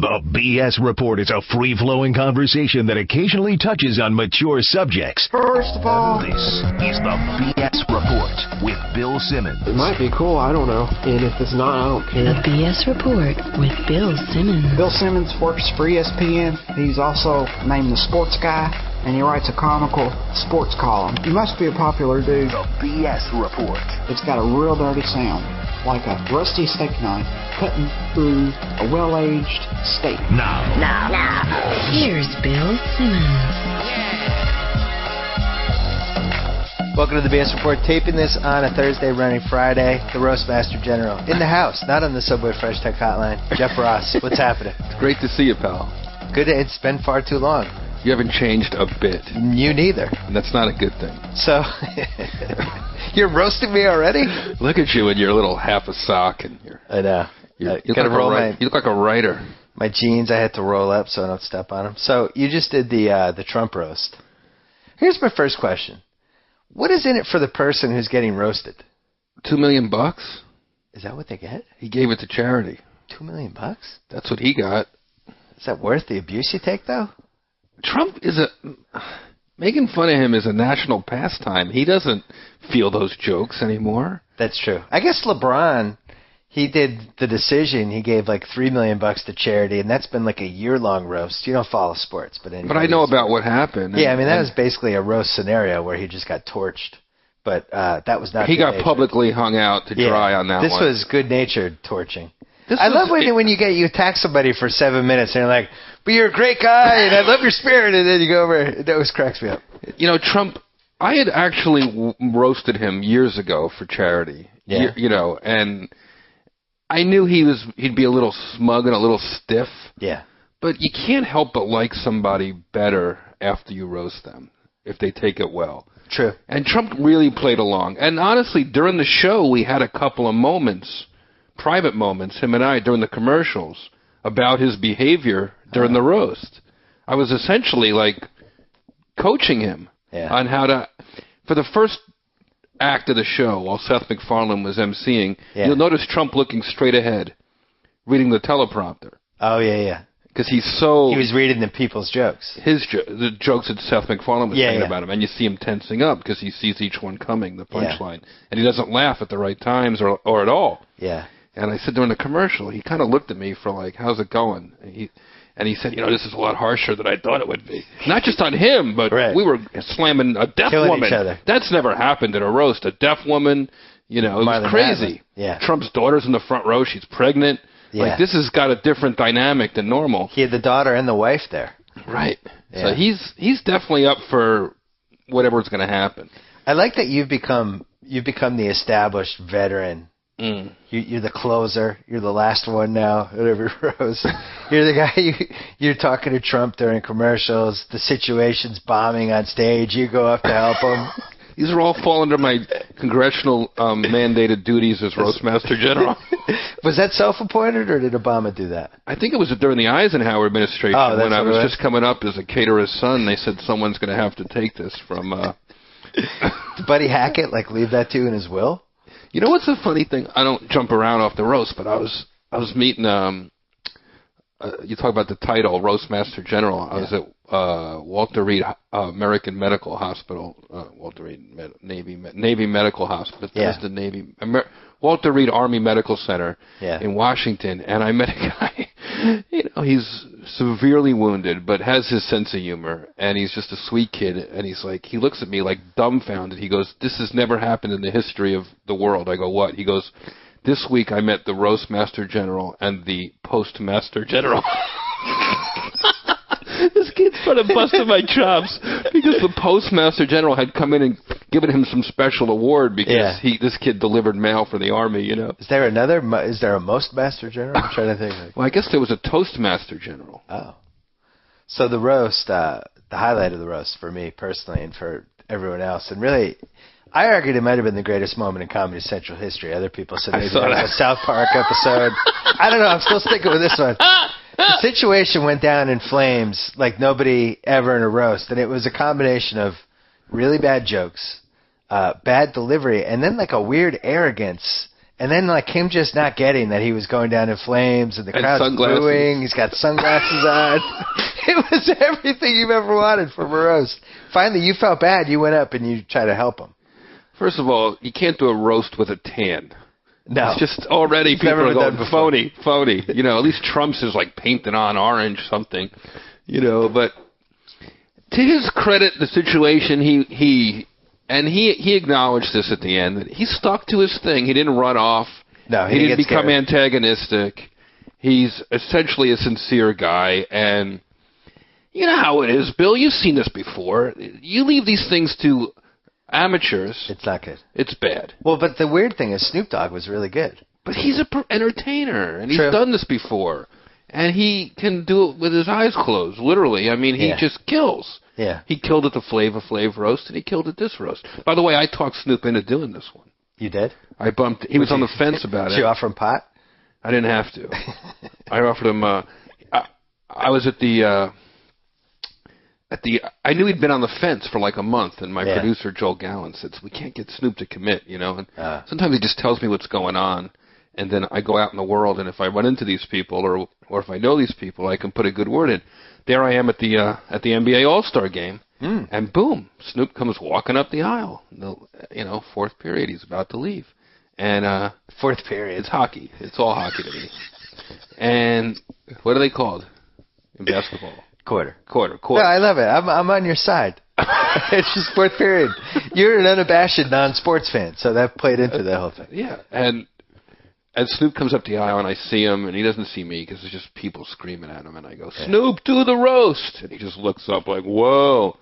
The BS Report is a free-flowing conversation that occasionally touches on mature subjects. First of all, this is the BS Report with Bill Simmons. It might be cool, I don't know. And if it's not, I don't care. The BS Report with Bill Simmons. Bill Simmons works for ESPN. He's also named the sports guy, and he writes a comical sports column. He must be a popular dude. The BS Report. It's got a real dirty sound, like a rusty steak knife cutting through a well-aged steak. Now. Here's Bill Simmons. Welcome to the BS Report. Taping this on a Thursday, running Friday. The Roastmaster General in the house, not on the Subway Fresh Tech Hotline. Jeff Ross, what's happening? It's great to see you, pal. Good. It's been far too long. You haven't changed a bit. You neither. And that's not a good thing. So, you're roasting me already? Look at you in your little half a sock and I know. You look like a writer. My jeans, I had to roll up so I don't step on them. So you just did the Trump roast. Here's my first question. What is in it for the person who's getting roasted? $2 million? Is that what they get? He gave it to charity. $2 million? That's what he got. Is that worth the abuse you take, though? Trump making fun of him is a national pastime. He doesn't feel those jokes anymore. That's true. I guess LeBron, he did the decision. He gave like $3 million to charity, and that's been like a year-long roast. You don't follow sports, but anyway. But I know about what happened. Yeah, I mean, that was basically a roast scenario where he just got torched. But that was not. He got publicly hung out to dry on that one. This was good-natured torching. I love when you attack somebody for 7 minutes and you're like, but you're a great guy and I love your spirit, and then you go over. It always cracks me up. You know, Trump, I had actually roasted him years ago for charity. Yeah. And I knew he'd be a little smug and a little stiff. Yeah. But you can't help but like somebody better after you roast them, if they take it well. True. And Trump really played along. And honestly, during the show, we had a couple of moments, private moments, him and I, during the commercials, about his behavior during the roast. I was essentially like coaching him on how to, for the first act of the show, while Seth MacFarlane was emceeing, you'll notice Trump looking straight ahead, reading the teleprompter. Oh, yeah. Because he was reading the people's jokes. The jokes that Seth MacFarlane was saying about him. And you see him tensing up because he sees each one coming, the punchline. And he doesn't laugh at the right times or at all. Yeah. And I said during the commercial, he kind of looked at me for like, how's it going? And he said, this is a lot harsher than I thought it would be. Not just on him, but we were slamming a deaf woman. Each other. That's never happened in a roast. A deaf woman, it was crazy. Yeah. Trump's daughter's in the front row. She's pregnant. Yeah. Like, this has got a different dynamic than normal. He had the daughter and the wife there. Right. Yeah. So he's definitely up for whatever's going to happen. I like that you've become the established veteran. You're the closer. You're the last one now. Whatever roast. You're the guy. You're talking to Trump during commercials. The situation's bombing on stage. You go up to help him. These are all fall under my congressional mandated duties as Roastmaster General. Was that self-appointed, or did Obama do that? I think it was during the Eisenhower administration when I was just coming up as a caterer's son. They said someone's going to have to take this from. Did Buddy Hackett leave that to you in his will? You know what's the funny thing? I don't jump around off the roast, but I was meeting. You talk about the title, Roastmaster General. I was at Walter Reed American Medical Hospital, Walter Reed Navy Medical Hospital, Bethesda Navy, Walter Reed Army Medical Center in Washington, and I met a guy. He's severely wounded, but has his sense of humor, and he's just a sweet kid. And he's like, he looks at me like dumbfounded. He goes, "This has never happened in the history of the world." I go, "What?" He goes, "This week I met the Roastmaster General and the Postmaster General." This kid's trying to bust my chops because the Postmaster General had come in and given him some special award because this kid delivered mail for the Army, Is there a Mostmaster General? I'm trying to think. Well, I guess there was a Toastmaster General. Oh. So the roast, the highlight of the roast for me personally and for everyone else, and really, I argued it might have been the greatest moment in Comedy Central history. Other people said maybe it was a South Park episode. I don't know. I'm still sticking with this one. The situation went down in flames like nobody ever in a roast, and it was a combination of really bad jokes, bad delivery, and then like a weird arrogance And then, like, him just not getting that he was going down in flames and the crowd's booing. He's got sunglasses on. It was everything you've ever wanted from a roast. Finally, you felt bad. You went up and you tried to help him. First of all, you can't do a roast with a tan. No. It's just already people are going, phony. You know, at least Trump's is, like, painted on orange something. You know, but to his credit, the situation, he acknowledged this at the end, that he stuck to his thing. He didn't run off. No, he didn't become antagonistic. He's essentially a sincere guy, and you know how it is, Bill. You've seen this before. You leave these things to amateurs. It's not good. It's bad. Well, but the weird thing is Snoop Dogg was really good. But he's an entertainer, and he's done this before. And he can do it with his eyes closed, literally. I mean, he just kills. Yeah. He killed it the Flavor Flav roast, and he killed it this roast. By the way, I talked Snoop into doing this one. You did? I bumped. He was on the fence about it. Did you offer him pot? I didn't have to. I offered him. I was at the. I knew he'd been on the fence for like a month, and my producer Joel Gallen said, "We can't get Snoop to commit, you know." And sometimes he just tells me what's going on, and then I go out in the world, and if I run into these people, or if I know these people, I can put a good word in. There I am at the NBA All-Star game, and boom, Snoop comes walking up the aisle. You know, fourth period, he's about to leave, and fourth period, it's hockey. It's all hockey to me. And what are they called in basketball? Quarter. No, I love it. I'm on your side. It's just fourth period. You're an unabashed non-sports fan, so that played into the whole thing. Yeah, and Snoop comes up the aisle, and I see him, and he doesn't see me because there's just people screaming at him, and I go, "Snoop, do the roast!" And he just looks up like, "Whoa!"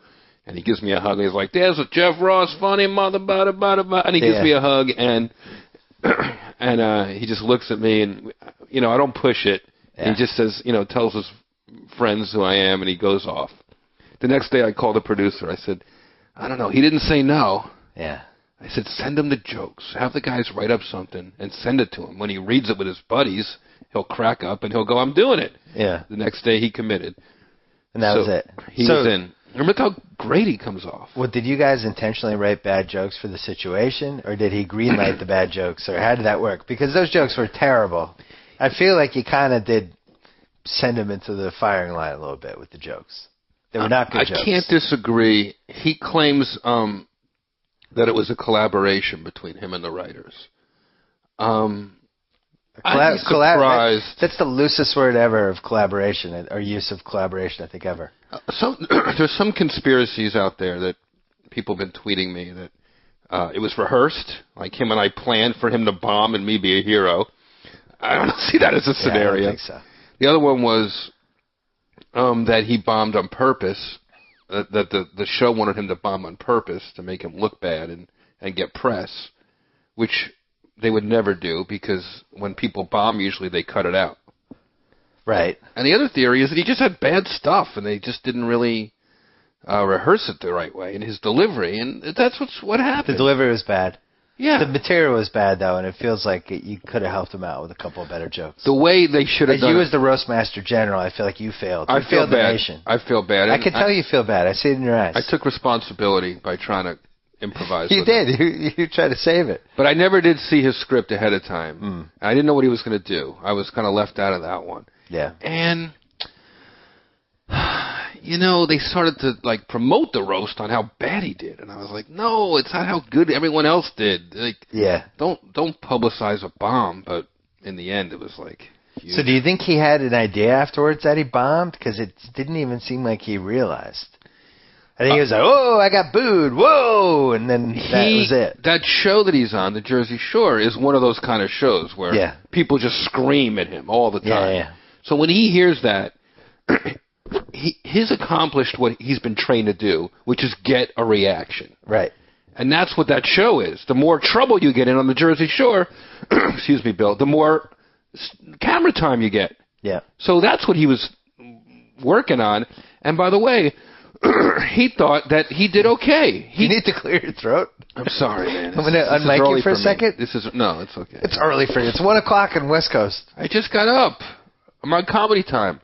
And he gives me a hug, and he's like, "There's a Jeff Ross, funny mother, bada." And he gives me a hug, and he just looks at me, and you know, I don't push it. He just says, you know, tells his friends who I am, and he goes off. The next day I called the producer. I said, I don't know. He didn't say no. Yeah. I said, send him the jokes. Have the guys write up something and send it to him. When he reads it with his buddies, he'll crack up and he'll go, I'm doing it. Yeah. The next day he committed. And that was it. He was in. And look how great he comes off. Well, did you guys intentionally write bad jokes for the situation, or did he greenlight the bad jokes, or how did that work? Because those jokes were terrible. I feel like you kind of did send him into the firing line a little bit with the jokes. They were not good jokes. I can't disagree. He claims that it was a collaboration between him and the writers. I'm surprised. That's the loosest word ever of collaboration, or use of collaboration, I think, ever. There's some conspiracies out there that people have been tweeting me that it was rehearsed, like him and I planned for him to bomb and me be a hero. I don't see that as a scenario. I don't think so. The other one was that he bombed on purpose, that the show wanted him to bomb on purpose to make him look bad and get press, which they would never do because when people bomb, usually they cut it out. Right. And the other theory is that he just had bad stuff and they just didn't really rehearse it the right way in his delivery, and that's what happened. The delivery was bad. Yeah. The material was bad, though, and it feels like you could have helped him out with a couple of better jokes. The way they should have done it. As the Roastmaster General, I feel like you failed. You feel failed bad. The nation. I feel bad. I can tell you feel bad. I see it in your eyes. I took responsibility by trying to improvise. You did. You tried to save it. But I never did see his script ahead of time. I didn't know what he was going to do. I was kind of left out of that one. Yeah. And you know, they started to like promote the roast on how bad he did, and I was like, no, it's not how good everyone else did. Like, yeah, don't publicize a bomb. But in the end, it was like. Huge. So, do you think he had an idea afterwards that he bombed? Because it didn't even seem like he realized. I think he was like, "Oh, I got booed, whoa," and then that was it. That show that he's on, the Jersey Shore, is one of those kind of shows where people just scream at him all the time. Yeah. So when he hears that. He's accomplished what he's been trained to do, which is get a reaction. Right. And that's what that show is. The more trouble you get in on the Jersey Shore, excuse me, Bill, the more camera time you get. Yeah. So that's what he was working on. And by the way, he thought that he did okay. You need to clear your throat. I'm sorry, man. I'm going to unmic you for a second. No, it's okay. It's early for you. It's 1 o'clock in West Coast. I just got up. I'm on Comedy Time.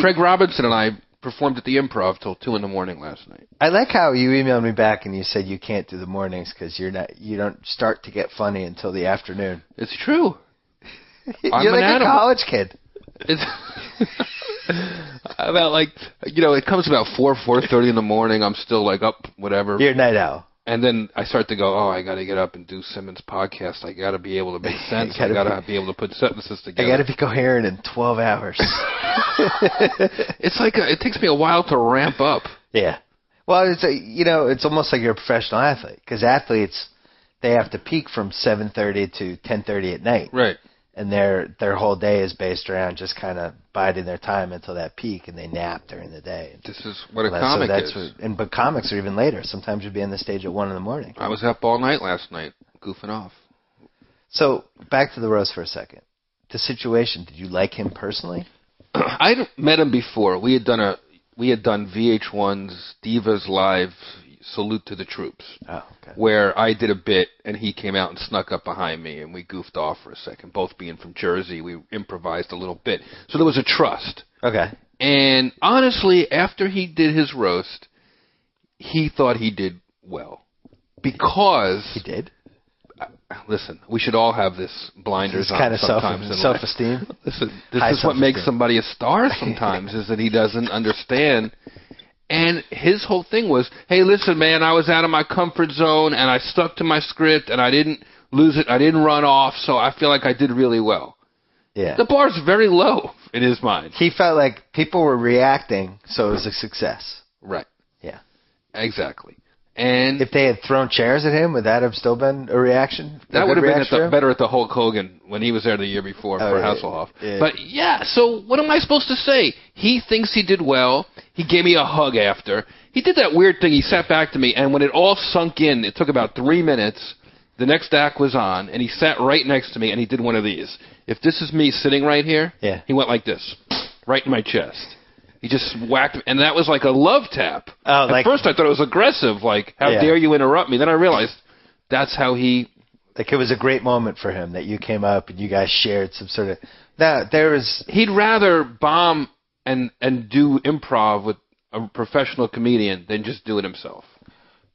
Craig Robinson and I performed at the Improv till 2 a.m. last night. I like how you emailed me back and you said you can't do the mornings because you don't start to get funny until the afternoon. It's true. You're like a college kid. It's about it comes about 4:30 in the morning. I'm still like up, whatever. You're a night owl. And then I start to go, I got to get up and do Simmons' podcast. I got to be able to make sense. I got to be able to put sentences together. I got to be coherent in 12 hours. It's like it takes me a while to ramp up. Yeah. Well, it's almost like you're a professional athlete because athletes, they have to peak from 7:30 to 10:30 at night. Right. And their whole day is based around just kind of biding their time until that peak, and they nap during the day. This is what a comic is. But comics are even later. Sometimes you'll be on the stage at 1 in the morning. I was up all night last night, goofing off. So back to the roast for a second. The situation. Did you like him personally? I'd met him before. We had done VH1's Divas Live Salute to the Troops, where I did a bit and he came out and snuck up behind me and we goofed off for a second. Both being from Jersey, we improvised a little bit. So there was a trust. Okay. And honestly, after he did his roast, he thought he did well. Because... He did? Listen, we should all have this blinders on kind of sometimes. Self-esteem? Listen, this is what makes somebody a star sometimes, is that he doesn't understand... And his whole thing was, hey, listen, man, I was out of my comfort zone, and I stuck to my script, and I didn't lose it. I didn't run off, so I feel like I did really well. Yeah. The bar's very low in his mind. He felt like people were reacting, so it was a success. Right. Yeah. Exactly. And if they had thrown chairs at him, would that have still been a reaction? That would have been better at the Hulk Hogan when he was there the year before for Hasselhoff. Yeah. But, so what am I supposed to say? He thinks he did well. He gave me a hug after. He did that weird thing. He sat back to me, and when it all sunk in, it took about 3 minutes. The next act was on, and he sat right next to me, and he did one of these. If this is me sitting right here, he went like this, right in my chest. He just whacked me, and that was like a love tap. At first I thought it was aggressive, like, how dare you interrupt me? Then I realized that's how he... Like, it was a great moment for him that you came up and you guys shared some sort of... Now, there was... He'd rather bomb and do improv with a professional comedian than just do it himself.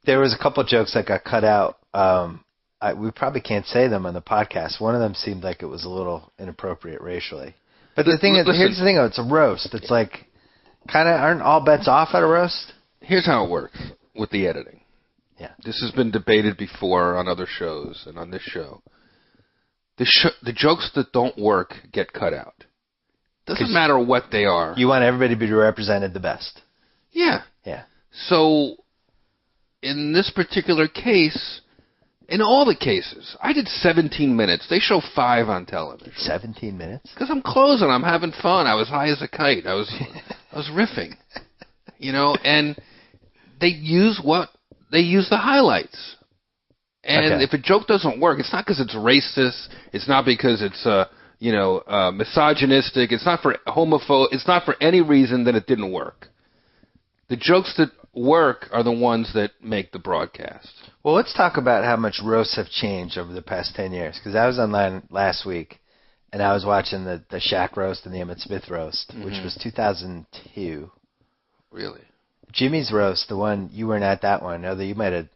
There was a couple of jokes that got cut out. We probably can't say them on the podcast. One of them seemed like it was a little inappropriate racially. But the thing is, here's the thing, it's a roast. It's like... Kind of, aren't all bets off at a roast? Here's how it works with the editing. Yeah. This has been debated before on other shows and on this show. The jokes that don't work get cut out. Doesn't matter what they are. You want everybody to be represented the best. Yeah. Yeah. So, in this particular case, in all the cases, I did 17 minutes. They show 5 on television. 17 minutes? Because I'm closing. I'm having fun. I was high as a kite. I was riffing, and they use the highlights. And if a joke doesn't work, it's not because it's racist. It's not because it's misogynistic. It's not for homophobe. It's not for any reason that it didn't work. The jokes that work are the ones that make the broadcast. Well, let's talk about how much roasts have changed over the past 10 years. Because I was online last week, and I was watching the Shaq Roast and the Emmitt Smith Roast, which was 2002. Really? Jimmy's Roast, the one, you weren't at that one. Although you might have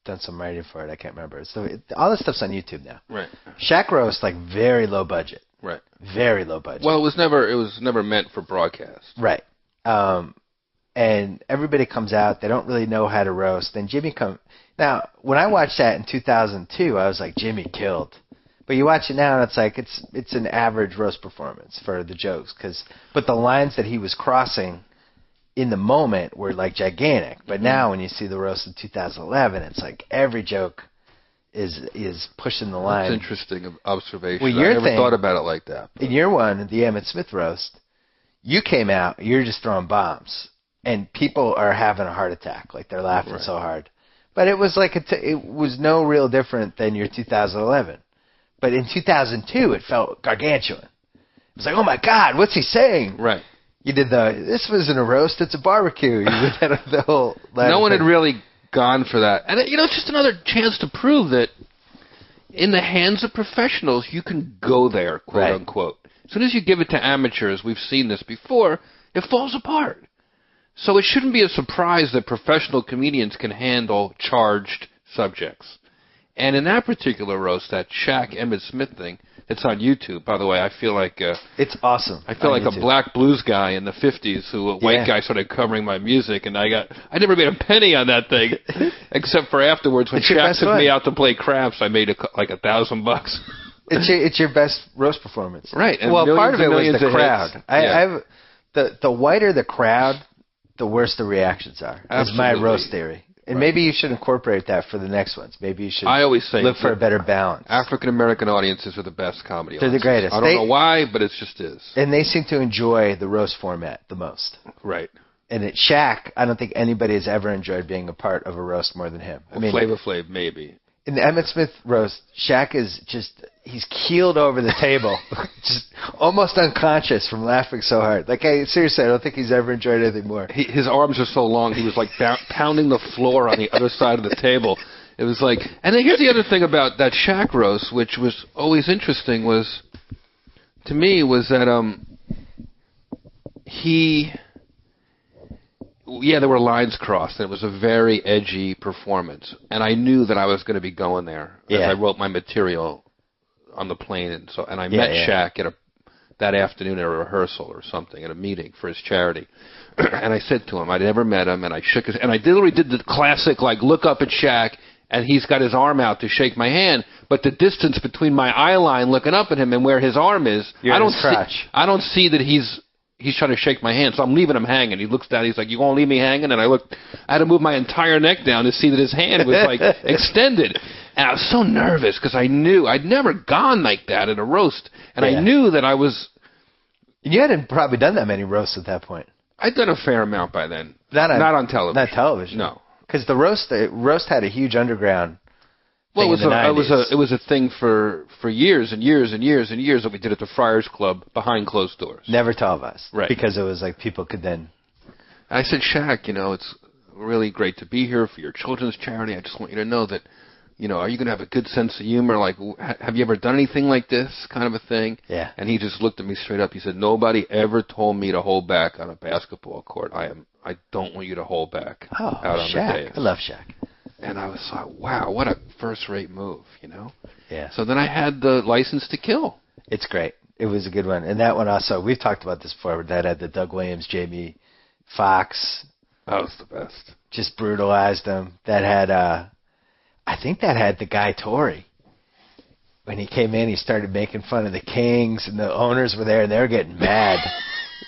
done some writing for it. I can't remember. So all this stuff's on YouTube now. Right. Shaq Roast, like, very low budget. Right. Very low budget. Well, it was never meant for broadcast. Right. And everybody comes out. They don't really know how to roast. Then Jimmy comes. Now, when I watched that in 2002, I was like, Jimmy killed. But you watch it now, and it's like it's an average roast performance for the jokes. But the lines that he was crossing in the moment were like gigantic. But now, when you see the roast in 2011, it's like every joke is pushing the line. That's interesting observation. Well, I never thought about it like that. In your one, the Emmitt Smith Roast, you came out. You're just throwing bombs. And people are having a heart attack, like they're laughing so hard. But it was like it was no real different than your 2011. But in 2002, it felt gargantuan. It was like, oh my God, what's he saying? Right. You did this wasn't a roast, it's a barbecue. You did the whole. No one had really gone for that, and it's just another chance to prove that in the hands of professionals, you can go there, quote unquote. As soon as you give it to amateurs, we've seen this before, it falls apart. So it shouldn't be a surprise that professional comedians can handle charged subjects. And in that particular roast, that Shaq Emmett Smith thing, it's on YouTube, by the way. I feel like it's awesome. I feel like YouTube. A black blues guy in the 50s who a white guy started covering my music, and I never made a penny on that thing, except for afterwards when Shaq took me out to play craps, I made like $1,000. It's your best roast performance, right? And well, part of it was the crowd. Hits. The whiter the crowd, the worse the reactions are. That's my roast theory. And maybe you should incorporate that for the next ones. Maybe you should look for a better balance. African-American audiences are the best comedy They're audiences. the greatest. I don't know why, but it just is. And they seem to enjoy the roast format the most. Right. And at Shaq, I don't think anybody has ever enjoyed being a part of a roast more than him. Flavor Flav, maybe. In the Emmett Smith roast, Shaq is he's keeled over the table, just almost unconscious from laughing so hard. Like, seriously, I don't think he's ever enjoyed anything more. His arms are so long, he was like pounding the floor on the other side of the table. It was like, and then here's the other thing about that Shaq roast, which was always interesting, was that there were lines crossed, and it was a very edgy performance. And I knew that I was going to be going there as I wrote my material on the plane. And I met Shaq that afternoon at a rehearsal or something, at a meeting for his charity. And I said to him, I'd never met him, and I shook his, and I literally did the classic, like, look up at Shaq, and he's got his arm out to shake my hand, but the distance between my eye line looking up at him and where his arm is, I don't see that he's trying to shake my hand, so I'm leaving him hanging. He looks down, he's like, you gonna leave me hanging? And I had to move my entire neck down to see that his hand was, like, extended. And I was so nervous, because I knew, I'd never gone like that at a roast, and I knew that I was... You hadn't probably done that many roasts at that point. I'd done a fair amount by then. Not on television. Not television. No. Because the roast had a huge underground... Well, it was a thing for years and years and years and years that we did at the Friars Club behind closed doors. Never televised. Right. Because it was like people could then... I said, Shaq, it's really great to be here for your children's charity. I just want you to know that, are you going to have a good sense of humor? Like, have you ever done anything like this kind of a thing? Yeah. And he just looked at me straight up. He said, nobody ever told me to hold back on a basketball court. I don't want you to hold back out on the dais. I love Shaq. And I was like, wow, what a first-rate move, Yeah. So then I had the License to Kill. It's great. It was a good one. And that one also, we've talked about this before, but that had the Doug Williams, Jamie Foxx. That was the best. Just brutalized them. That had, I think that had the guy Torrey. When he came in, he started making fun of the Kings, and the owners were there, and they were getting mad.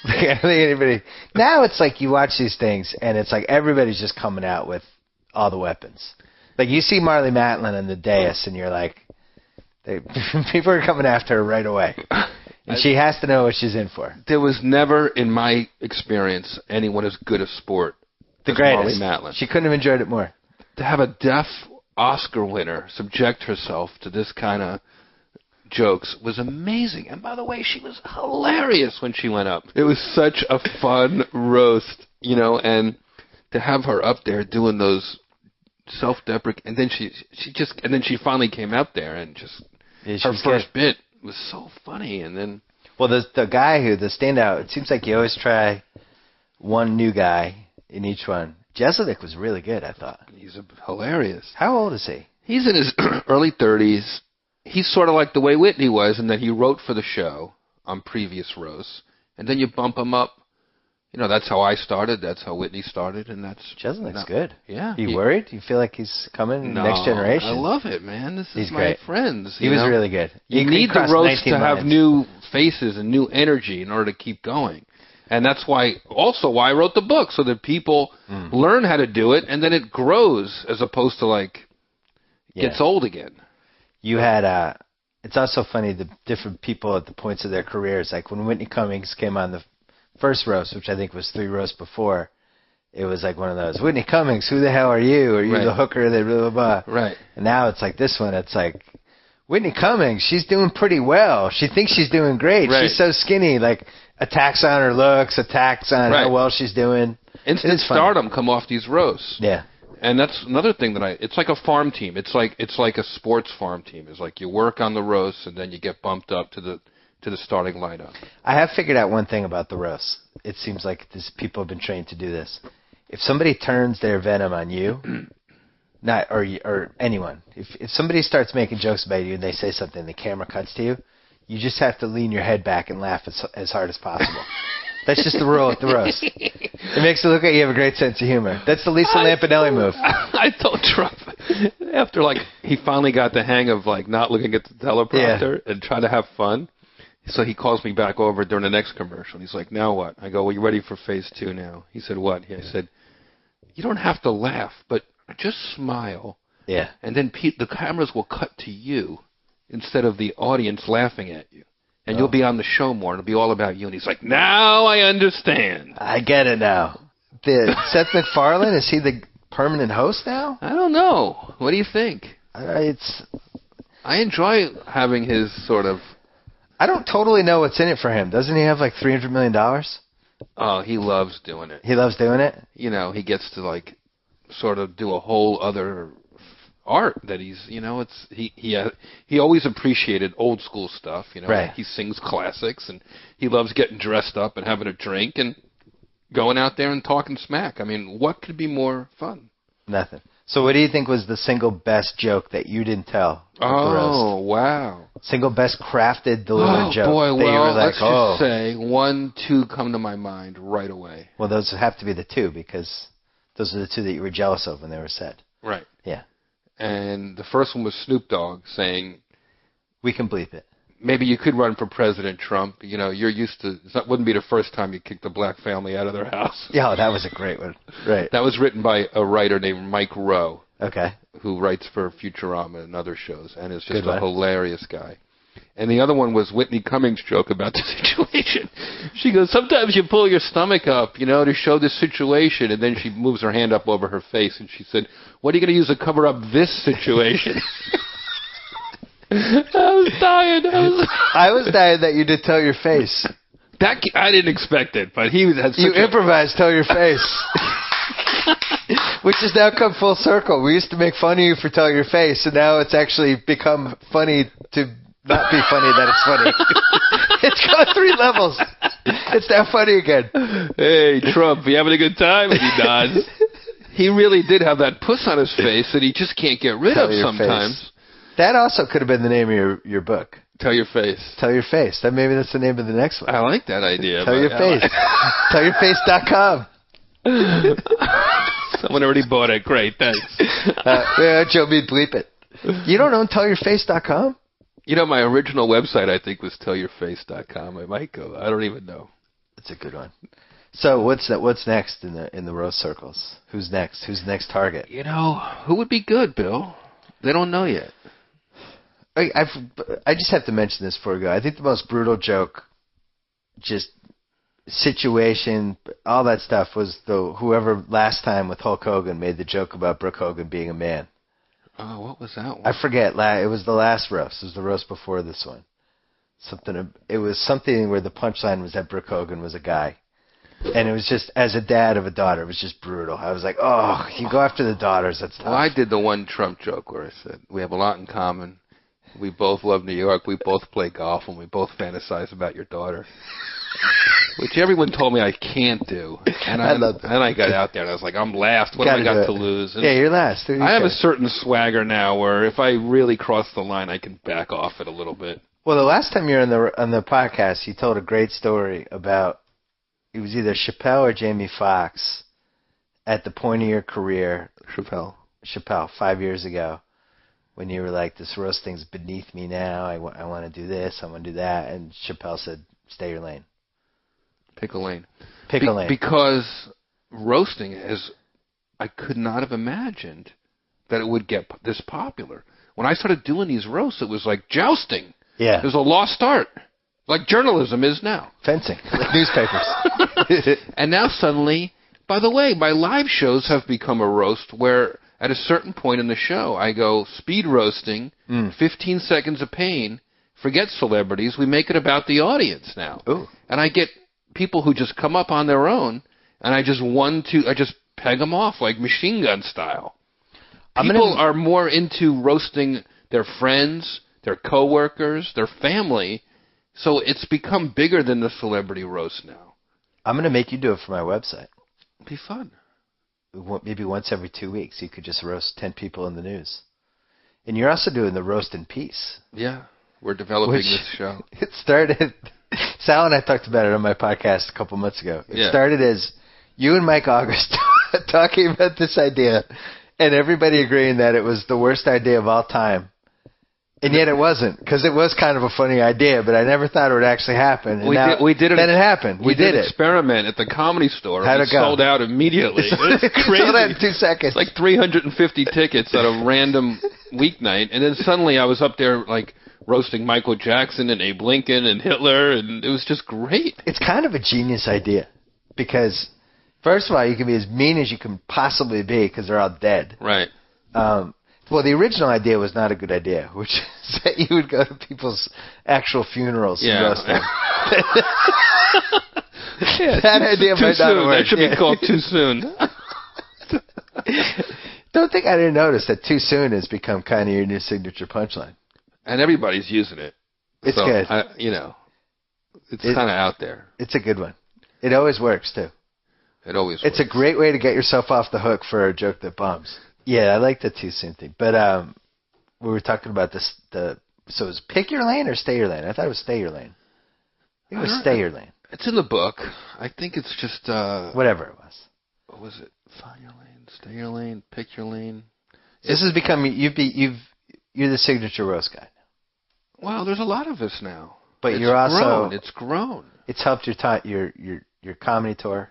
I don't think anybody... Now it's like you watch these things, and it's like everybody's just coming out with all the weapons. Like, you see Marlee Matlin on the dais, and you're like, people are coming after her right away. And she has to know what she's in for. There was never, in my experience, anyone as good a sport as greatest. Marlee Matlin. She couldn't have enjoyed it more. To have a deaf Oscar winner subject herself to this kind of jokes was amazing. And by the way, she was hilarious when she went up. It was such a fun roast, and to have her up there doing those self-deprecating, and then she finally came out there and just her first bit was so funny, and then the guy the standout, it seems like you always try one new guy in each one. Jeselnik was really good, I thought. He's hilarious. How old is he? He's in his early 30s. He's sort of like the way Whitney was, in that he wrote for the show on previous roasts, and then you bump him up. That's how I started. That's how Whitney started, and that's... Jeselnik's good. Yeah. You worried? You feel like he's coming next generation? I love it, man. He's my great. friends. He was really good. You need the roast to have new faces and new energy in order to keep going. And that's why I wrote the book, so that people learn how to do it, and then it grows as opposed to, gets old again. You had... it's also funny, the different people at the points of their careers. Like when Whitney Cummings came on the first roast, which I think was 3 roasts before, it was like one of those, Whitney Cummings, who the hell are you? Are you the hooker that blah, blah, blah? Right. And now it's like this one, it's like, Whitney Cummings, she's doing pretty well. She thinks she's doing great. Right. She's so skinny. Like, attacks on her looks, attacks on how well she's doing. Instant stardom come off these roasts. Yeah. And that's another thing that it's like a farm team. It's like a sports farm team. It's like you work on the roasts, and then you get bumped up to the to the starting lineup. I have figured out one thing about the roast. It seems like people have been trained to do this. If somebody turns their venom on you, or anyone, if somebody starts making jokes about you and they say something, the camera cuts to you, you just have to lean your head back and laugh as hard as possible. That's just the rule at the roast. It makes it look like you have a great sense of humor. That's the Lisa Lampanelli move. I told Trump after he finally got the hang of not looking at the teleprompter and trying to have fun. So he calls me back over during the next commercial. He's like, "Now what?" I go, "Well, you ready for phase 2 now?" He said, "What?" I said, "You don't have to laugh, but just smile." Yeah. And then the cameras will cut to you instead of the audience laughing at you. And you'll be on the show more, and it'll be all about you. And he's like, "Now I understand." I get it now. Seth MacFarlane, is he the permanent host now? I don't know. What do you think? I enjoy having his sort of... I don't totally know what's in it for him. Doesn't he have $300 million? Oh, he loves doing it. He loves doing it? He gets to sort of do a whole other art that he's, he always appreciated old school stuff, Right. He sings classics, and he loves getting dressed up and having a drink and going out there and talking smack. I mean, what could be more fun? Nothing. So what do you think was the single best joke that you didn't tell? Oh, wow. Single best crafted delivered joke. Oh, boy, that you were let's just say 1, 2 come to my mind right away. Well, those have to be the 2 because those are the 2 that you were jealous of when they were said. Right. Yeah. And the first one was Snoop Dogg saying, "We can bleep it. Maybe you could run for President, Trump. You're used to, it wouldn't be the first time you kicked a black family out of their house." Yeah, that was a great one. Right. That was written by a writer named Mike Rowe. Okay. Who writes for Futurama and other shows, and is just a hilarious guy. And the other one was Whitney Cummings' joke about the situation. She goes, "Sometimes you pull your stomach up, to show this situation." And then she moves her hand up over her face, and she said, "What are you going to use to cover up this situation?" I was dying. I was dying that you did tell your face. I didn't expect it, but he had such You improvised tell your face. Which has now come full circle. We used to make fun of you for tell your face, and now it's actually become funny to not be funny that it's funny. It's gone 3 levels. It's now funny again. "Hey, Trump, you having a good time?" And he nods. He really did have that puss on his face that he just can't get rid of sometimes. Face. That also could have been the name of your book. Tell Your Face. Tell Your Face. Maybe that's the name of the next one. I like that idea. Tell Your Face. TellYourFace.com. Someone already bought it. Great, thanks. Joe, me bleep it. You don't own TellYourFace.com? My original website, I think, was TellYourFace.com. I might go. I don't even know. That's a good one. So what's next in the roast circles? Who's next? Who's the next target? Who would be good, Bill? They don't know yet. I just have to mention this before we go. I think the most brutal joke, just situation, all that stuff, was whoever last time with Hulk Hogan made the joke about Brooke Hogan being a man. Oh, what was that one? I forget. It was the last roast. It was the roast before this one. It was something where the punchline was that Brooke Hogan was a guy. And it was just, as a dad of a daughter, it was just brutal. I was like, oh, you go after the daughters, that's tough. Well, I did the one Trump joke where I said, "We have a lot in common. We both love New York. We both play golf, and we both fantasize about your daughter." Which everyone told me I can't do. And I got out there, and I was like, I'm last. What have I got to lose? And yeah, you're last. I have a certain swagger now where if I really cross the line, I can back off it a little bit. Well, the last time you were on the podcast, you told a great story about, it was either Chappelle or Jamie Foxx at the point of your career. Chappelle, 5 years ago, when you were like, "This roast thing's beneath me now. I want to do this. I want to do that." And Chappelle said, "Stay your lane. Pick a lane." Pick a lane. Because roasting I could not have imagined that it would get this popular. When I started doing these roasts, it was like jousting. Yeah. It was a lost art. Like journalism is now. Fencing. Like newspapers. And now suddenly, by the way, my live shows have become a roast where at a certain point in the show, I go speed roasting, 15 seconds of pain, forget celebrities, we make it about the audience now. Ooh. And I get people who just come up on their own, and I just peg them off like machine gun style. People are more into roasting their friends, their coworkers, their family, So it's become bigger than the celebrity roast now. I'm going to make you do it for my website. It'd be fun. Maybe once every 2 weeks, you could just roast 10 people in the news. And you're also doing the roast in peace. Yeah, we're developing this show. It started, Sal and I talked about it on my podcast a couple months ago. It started as you and Mike August talking about this idea, and everybody agreeing that it was the worst idea of all time. And yet it wasn't, because it was kind of a funny idea, but I never thought it would actually happen. And we did it. Then it happened. We did an experiment at the Comedy Store. How'd it go? Sold out immediately. It's crazy. Sold out in 2 seconds. It's like 350 tickets at a random weeknight, and then suddenly I was up there like roasting Michael Jackson and Abe Lincoln and Hitler, and it was just great. It's kind of a genius idea, because first of all, you can be as mean as you can possibly be because they're all dead. Right. Well, the original idea was not a good idea, which is that you would go to people's actual funerals and roast them. That idea might not work. That should be called Too Soon. Don't think I didn't notice that Too Soon has become kind of your new signature punchline. And everybody's using it. It's good. It's kind of out there. It's a good one. It always works, too. It always works. It's a great way to get yourself off the hook for a joke that bombs. Yeah, I like the Too Soon thing. But we were talking about this. So it was pick your lane or stay your lane? I thought it was stay your lane. I think it was stay your lane. It's in the book. I think it's just... whatever it was. What was it? Find your lane, stay your lane, pick your lane. This has become... You're the signature roast guy now. Well, there's a lot of us now. But you're also... It's grown. It's helped your comedy tour.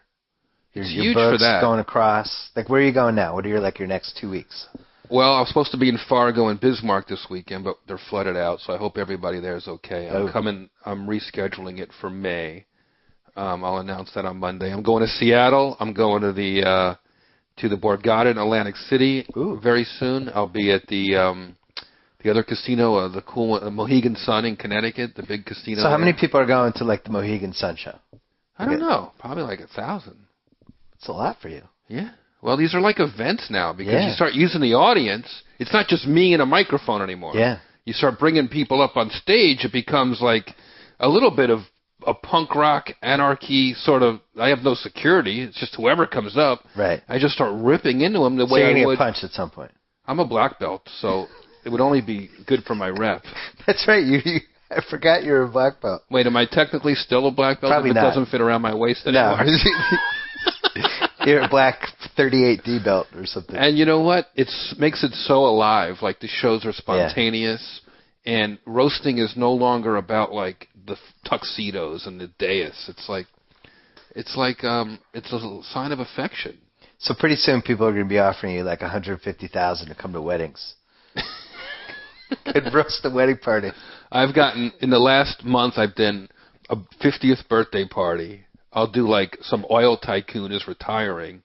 Your huge books for that. Going across. Like, where are you going now? What are your next 2 weeks? Well, I was supposed to be in Fargo and Bismarck this weekend, but they're flooded out, so I hope everybody there is okay. I'm rescheduling it for May. I'll announce that on Monday. I'm going to Seattle. I'm going to the Borgata in Atlantic City very soon. I'll be at the other casino, the cool one, the Mohegan Sun in Connecticut, the big casino. So how many people are going to like the Mohegan Sun show? I don't know. Probably like 1,000. It's a lot for you. Yeah. Well, these are like events now because you start using the audience. It's not just me and a microphone anymore. Yeah. You start bringing people up on stage. It becomes like a little bit of a punk rock anarchy sort of. I have no security. It's just whoever comes up. Right. I just start ripping into them the way you're I gonna would. Get punched at some point. I'm a black belt, so it would only be good for my rep. That's right. I forgot you're a black belt. Wait, am I technically still a black belt? Probably if it not. Doesn't fit around my waist anymore. No. You're a black 38D belt or something. And you know what? It makes it so alive. Like the shows are spontaneous, and roasting is no longer about like the tuxedos and the dais. It's a sign of affection. So pretty soon people are going to be offering you like $150,000 to come to weddings. Could roast a wedding party. I've gotten in the last month. I've done a 50th birthday party. I'll do like some oil tycoon is retiring.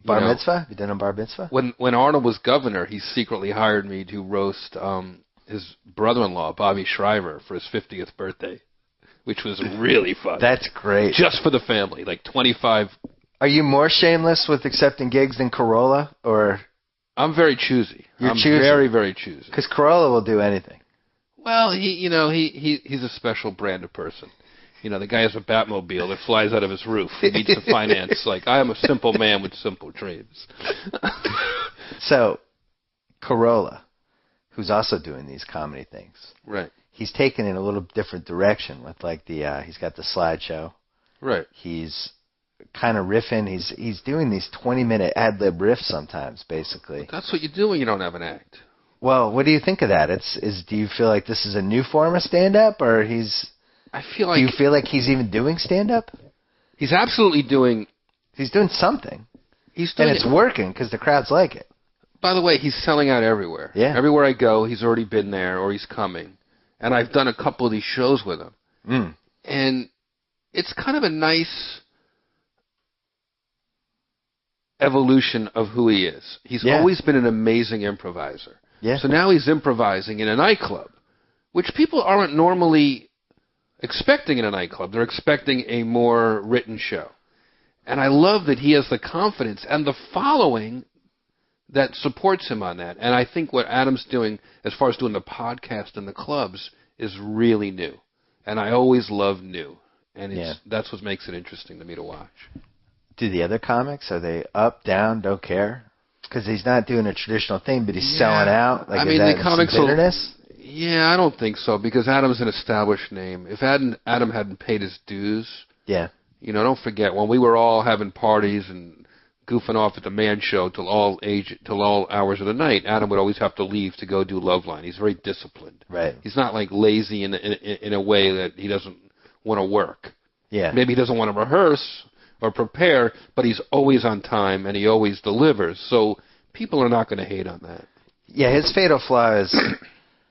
Bar mitzvah? Have you done a bar mitzvah? When Arnold was governor, he secretly hired me to roast his brother-in-law, Bobby Shriver, for his 50th birthday, which was really fun. That's great. Just for the family, like 25. Are you more shameless with accepting gigs than Corolla, or? I'm very choosy. I'm choosy. Very, very choosy. Because Corolla will do anything. Well, he's a special brand of person. The guy has a Batmobile that flies out of his roof. He needs to finance. Like, I am a simple man with simple dreams. So, Corolla, who's also doing these comedy things. Right. He's taken in a little different direction with like he's got the slideshow. Right. He's kind of riffing. He's doing these 20-minute ad-lib riffs sometimes, basically. But that's what you do when you don't have an act. Well, what do you think of that? Do you feel like this is a new form of stand-up, or do you feel like he's even doing stand-up? He's absolutely doing... He's doing something. And it's working because the crowds like it. By the way, he's selling out everywhere. Yeah. Everywhere I go, he's already been there or he's coming. And I've done a couple of these shows with him. Mm. And it's kind of a nice evolution of who he is. He's always been an amazing improviser. Yeah. So now he's improvising in a nightclub, which people aren't normally expecting in a nightclub. They're expecting a more written show. And I love that he has the confidence and the following that supports him on that. And I think what Adam's doing as far as doing the podcast and the clubs is really new. and I always love new. And that's what makes it interesting to me to watch. Do the other comics, are they up, down, don't care? Because he's not doing a traditional thing, but he's selling out. Like, I mean, the comics bitterness? Yeah, I don't think so, because Adam's an established name. If Adam hadn't paid his dues, don't forget, when we were all having parties and goofing off at the Man Show till all hours of the night, Adam would always have to leave to go do Loveline. He's very disciplined. Right. He's not like lazy in a way that he doesn't want to work. Yeah. Maybe he doesn't want to rehearse or prepare, but he's always on time and he always delivers. So people are not going to hate on that. Yeah, his fatal flaw is,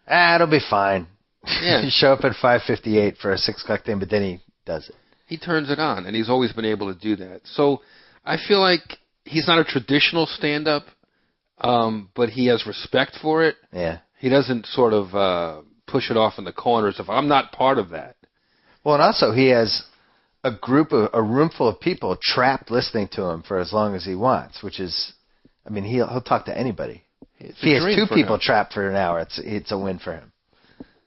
it'll be fine. Yeah. You show up at 5:58 for a 6 o'clock thing, but then he does it. He turns it on, and he's always been able to do that. So I feel like he's not a traditional stand-up, but he has respect for it. Yeah. He doesn't sort of push it off in the corners of, I'm not part of that. Well, and also he has a room full of people trapped listening to him for as long as he wants, which is, I mean, he'll talk to anybody. If he has 2 people trapped for an hour, it's a win for him.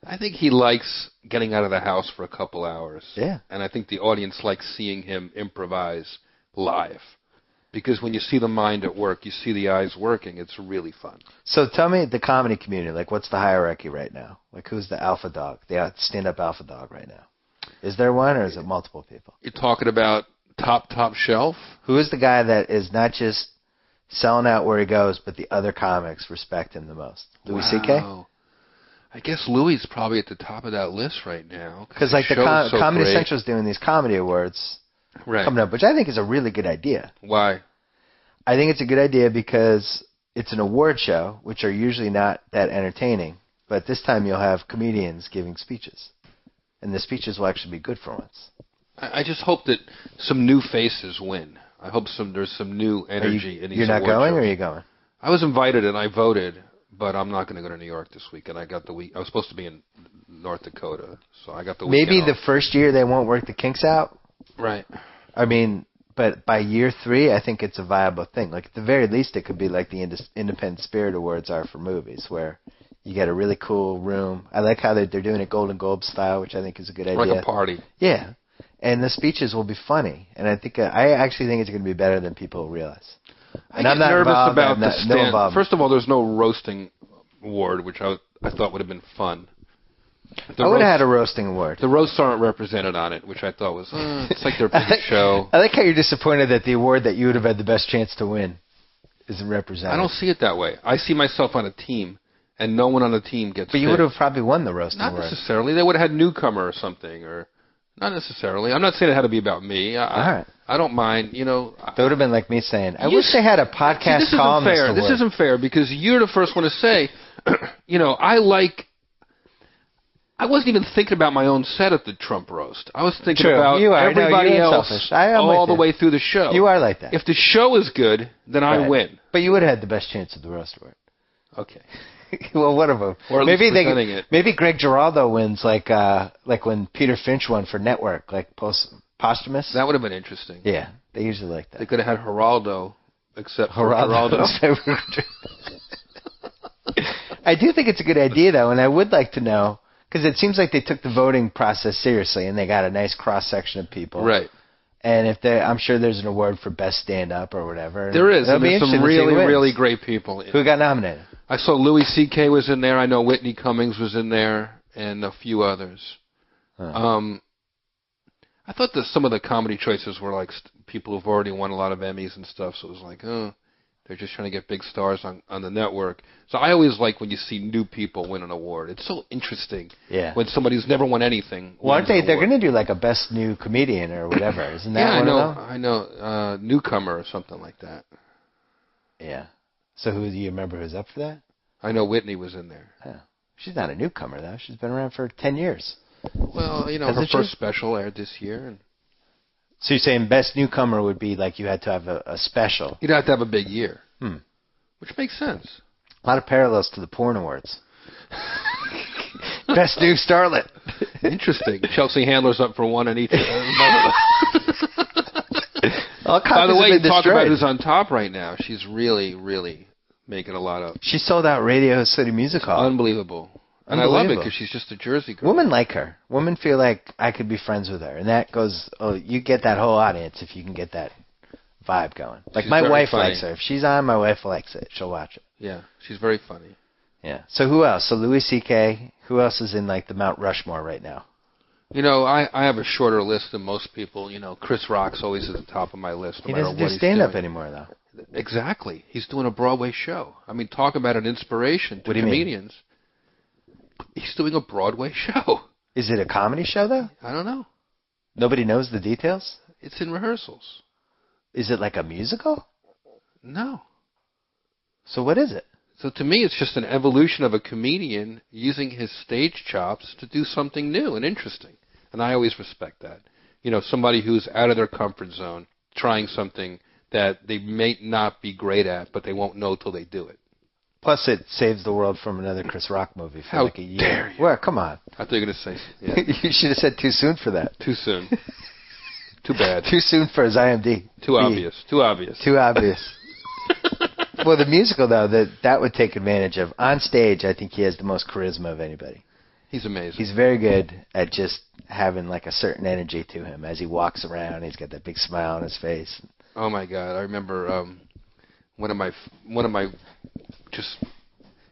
I think he likes getting out of the house for a couple hours. Yeah. And I think the audience likes seeing him improvise live. Because when you see the mind at work, you see the eyes working, it's really fun. So tell me, the comedy community, like, what's the hierarchy right now? Like, who's the alpha dog, the stand-up alpha dog right now? Is there one, or is it multiple people? You're talking about top shelf? Who is the guy that is not just selling out where he goes, but the other comics respect him the most? Louis C.K.? I guess Louis is probably at the top of that list right now. Because like the Comedy Central's doing these comedy awards coming up, which I think is a really good idea. Why? I think it's a good idea because it's an award show, which are usually not that entertaining. But this time you'll have comedians giving speeches. And the speeches will actually be good for once. I just hope that some new faces win. I hope there's some new energy in these You're not award going, shows. or are you going? I was invited and I voted, but I'm not going to go to New York this week. And I was supposed to be in North Dakota, so I got the weekend Maybe off. the first year they won't work the kinks out. Right. I mean, but by year 3, I think it's a viable thing. Like, at the very least, it could be like the Independent Spirit Awards are for movies, where you get a really cool room. I like how they're doing it Golden Globe style, which I think is a good idea. Like a party. Yeah. And the speeches will be funny. And I actually think it's going to be better than people realize. And I'm not nervous involved, about the no involvement. First of all, there's no roasting award, which I thought would have been fun. I would have had a roasting award. The roasts aren't represented on it, which I thought was, it's like their big show. I like how you're disappointed that the award that you would have had the best chance to win isn't represented. I don't see it that way. I see myself on a team, and no one on the team gets But you picked. would have probably won the roasting award. Not necessarily. They would have had newcomer or something, or not necessarily. I'm not saying it had to be about me. All right. I don't mind, That would have been like me saying, I wish they had a podcast columnist award. This isn't fair, because you're the first one to say, I wasn't even thinking about my own set at the Trump roast. I was thinking about everybody else all the way through the show. You are like that. If the show is good, then I win. But you would have had the best chance of the roast award. Okay. Well, one of them. Or at least presenting it. Maybe Greg Giraldo wins, like when Peter Finch won for Network, like posthumous. That would have been interesting. Yeah, they usually like that. They could have had Giraldo, except for Giraldo. I do think it's a good idea, though, and I would like to know, because it seems like they took the voting process seriously, and they got a nice cross-section of people. Right. And I'm sure there's an award for best stand-up or whatever. There is. And there's some really, really great people. Who got nominated? I saw Louis C.K. was in there. I know Whitney Cummings was in there, and a few others. Huh. I thought that some of the comedy choices were like people who've already won a lot of Emmys and stuff, so it was like, they're just trying to get big stars on the network. So I always like when you see new people win an award. It's so interesting when somebody who's never won anything. Well, aren't they? They're going to do like a best new comedian or whatever. Isn't that one of them? I know. Newcomer or something like that. Yeah. So who do you remember who's up for that? I know Whitney was in there. Yeah. She's not a newcomer, though. She's been around for 10 years. Well, her first special aired this year. And so you're saying best newcomer would be like you had to have a special. You'd have to have a big year. Which makes sense. A lot of parallels to the porn awards. Best new starlet. Interesting. Chelsea Handler's up for one in each. By the way, you talk about who's on top right now. She's really, really making a lot of... She sold out Radio City Music Hall. Unbelievable. And I love it because she's just a Jersey girl. Women like her. Women feel like I could be friends with her. And that goes, you get that whole audience if you can get that vibe going. Like, she's my wife funny. likes her. If she's on, my wife likes it. She'll watch it. Yeah, she's very funny. Yeah. So who else? So Louis C.K. Who else is in, like, the Mount Rushmore right now? I have a shorter list than most people. Chris Rock's always at the top of my list. He doesn't do stand-up anymore, though. Exactly. He's doing a Broadway show. I mean, talk about an inspiration to comedians. He's doing a Broadway show. Is it a comedy show, though? I don't know. Nobody knows the details? It's in rehearsals. Is it like a musical? No. So what is it? So to me, it's just an evolution of a comedian using his stage chops to do something new and interesting. And I always respect that. Somebody who's out of their comfort zone, trying something that they may not be great at, but they won't know till they do it. Plus, it saves the world from another Chris Rock movie for like a year. Dare you? Well, come on. I thought you were going to say... Yeah. You should have said too soon for that. Too soon. Too bad. Too soon for his IMDb. Too obvious. Too obvious. Too obvious. Well, the musical, though, that would take advantage of. On stage, I think he has the most charisma of anybody. He's amazing. He's very good at just having like a certain energy to him as he walks around. He's got that big smile on his face. Oh my God! I remember one of my just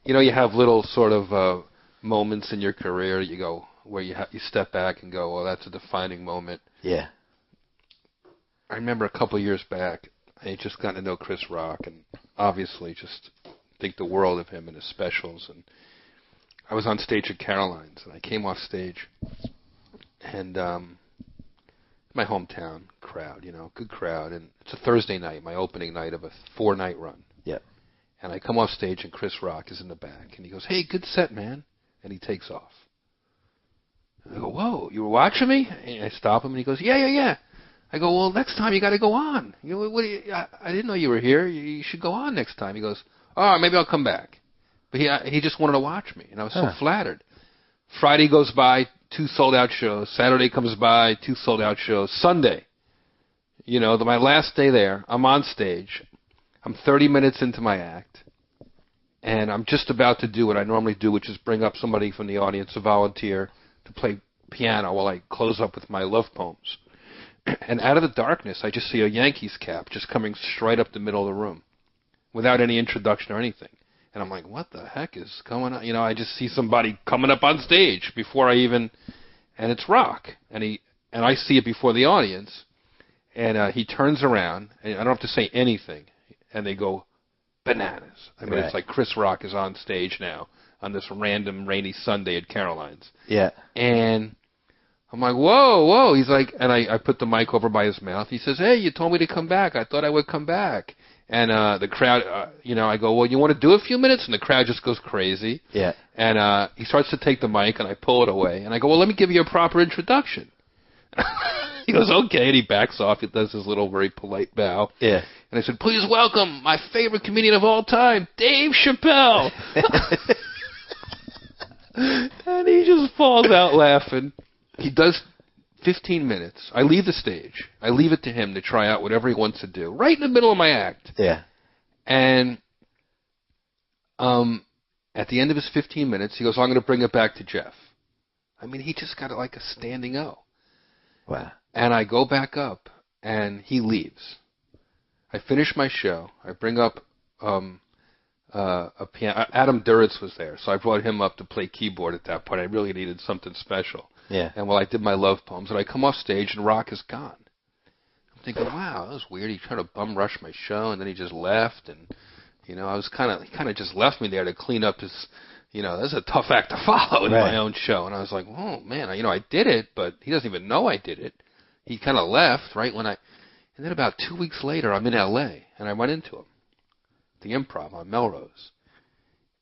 you have little sort of moments in your career you go where you step back and go, well, that's a defining moment. Yeah. I remember a couple of years back, I had just gotten to know Chris Rock and obviously just think the world of him and his specials. And I was on stage at Caroline's, and I came off stage, and my hometown crowd, good crowd, and it's a Thursday night, my opening night of a 4-night run. Yep. And I come off stage, and Chris Rock is in the back, and he goes, "Hey, good set, man," and he takes off. And I go, "Whoa, you were watching me?" And I stop him, and he goes, "Yeah." I go, "Well, next time you got to go on. I didn't know you were here. You should go on next time." He goes, "Oh, maybe I'll come back." But he just wanted to watch me, and I was so flattered. Friday goes by, 2 sold-out shows. Saturday comes by, 2 sold-out shows. Sunday, my last day there, I'm on stage. I'm 30 minutes into my act, and I'm just about to do what I normally do, which is bring up somebody from the audience, a volunteer, to play piano while I close up with my love poems. And out of the darkness, I just see a Yankees cap just coming straight up the middle of the room without any introduction or anything. And I'm like, what the heck is going on? I just see somebody coming up on stage before I even... And it's Rock. And I see it before the audience. And he turns around, and I don't have to say anything. And they go, bananas. I mean, It's like Chris Rock is on stage now on this random rainy Sunday at Caroline's. Yeah. And... I'm like, whoa. He's like, and I put the mic over by his mouth. He says, "Hey, you told me to come back. I thought I would come back." And the crowd, I go, "Well, you want to do a few minutes?" And the crowd just goes crazy. Yeah. And he starts to take the mic, and I pull it away. And I go, "Well, let me give you a proper introduction." He goes, "Okay." And he backs off. He does his little very polite bow. Yeah. And I said, "Please welcome my favorite comedian of all time, Dave Chappelle." And he just falls out laughing. He does 15 minutes. I leave the stage. I leave it to him to try out whatever he wants to do, right in the middle of my act. Yeah. And at the end of his 15 minutes, he goes, "I'm going to bring it back to Jeff." I mean, he just got it like a standing O. Wow. And I go back up, and he leaves. I finish my show. I bring up a piano. Adam Duritz was there, so I brought him up to play keyboard at that point. I really needed something special. Yeah. And I did my love poems, and I come off stage, and Rock is gone. I'm thinking, wow, that was weird. He tried to bum rush my show, and then he just left, and I was he kind of just left me there to clean up his. That's a tough act to follow in my own show, and I was like, oh man, I did it, but he doesn't even know I did it. He kind of left right when and then about 2 weeks later, I'm in L.A. and I run into him, the Improv on Melrose.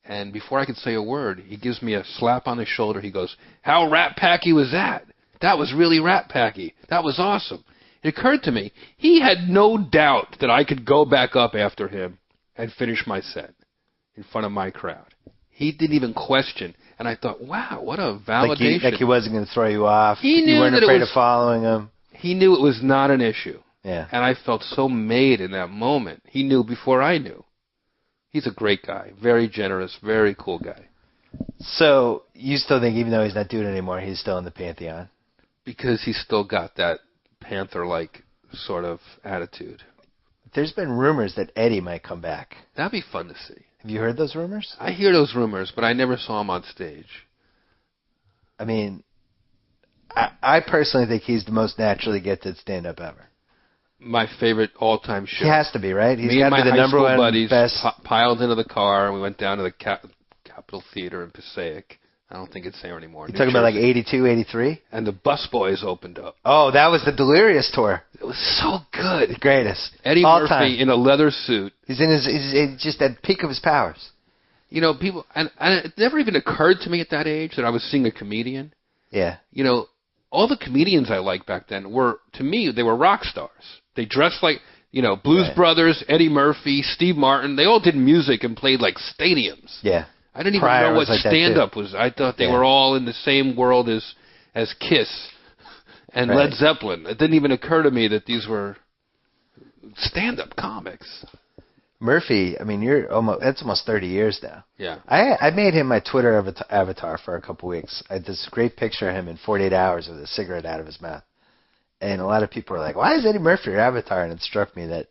And before I could say a word, he gives me a slap on the shoulder. He goes, "How rat-packy was that? That was really rat-packy. That was awesome." It occurred to me, he had no doubt that I could go back up after him and finish my set in front of my crowd. He didn't even question. And I thought, wow, what a validation. Like he wasn't going to throw you off. He knew you weren't that afraid of following him. He knew it was not an issue. Yeah. And I felt so made in that moment. He knew before I knew. He's a great guy, very generous, very cool guy. So you still think, even though he's not doing it anymore, he's still in the pantheon? Because he's still got that Panther-like sort of attitude. There's been rumors that Eddie might come back. That'd be fun to see. Have you heard those rumors? I hear those rumors, but I never saw him on stage. I mean, I personally think he's the most naturally gifted stand-up ever. My favorite all-time show. He has to be, right? He's Me and got to my be the high number school one buddies best. piled into the car, and we went down to the Capitol Theater in Passaic. I don't think it's there anymore. You're talking about like 82, 83? And the Busboys opened up. Oh, that was the Delirious tour. It was so good. The greatest. Eddie All Murphy time. in a leather suit. He's just at the peak of his powers. You know, people, and it never even occurred to me at that age that I was seeing a comedian. Yeah. You know, all the comedians I liked back then were, to me, they were rock stars. They dressed like, you know, Blues Brothers, Eddie Murphy, Steve Martin. They all did music and played like stadiums. Yeah. I didn't even Pryor know what was like stand-up was. I thought they were all in the same world as Kiss and Led Zeppelin. It didn't even occur to me that these were stand-up comics. Murphy, I mean, that's almost 30 years now. Yeah. I made him my Twitter avatar for a couple weeks. I had this great picture of him in 48 hours with a cigarette out of his mouth. And a lot of people were like, why is Eddie Murphy your avatar? And it struck me that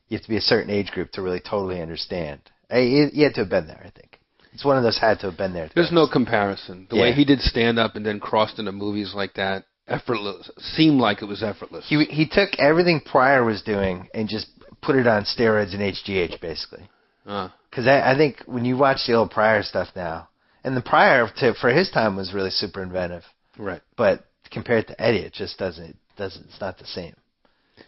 you have to be a certain age group to really totally understand. You had to have been there, I think. It's one of those had to have been there. There's no comparison. The way he did stand-up and then crossed into movies like that, effortless, seemed like it was effortless. He took everything Pryor was doing and just put it on steroids and HGH, basically. Because I think when you watch the old Pryor stuff now, and the Pryor, for his time, was really super inventive. Right. But compared to Eddie, it just doesn't, it's not the same.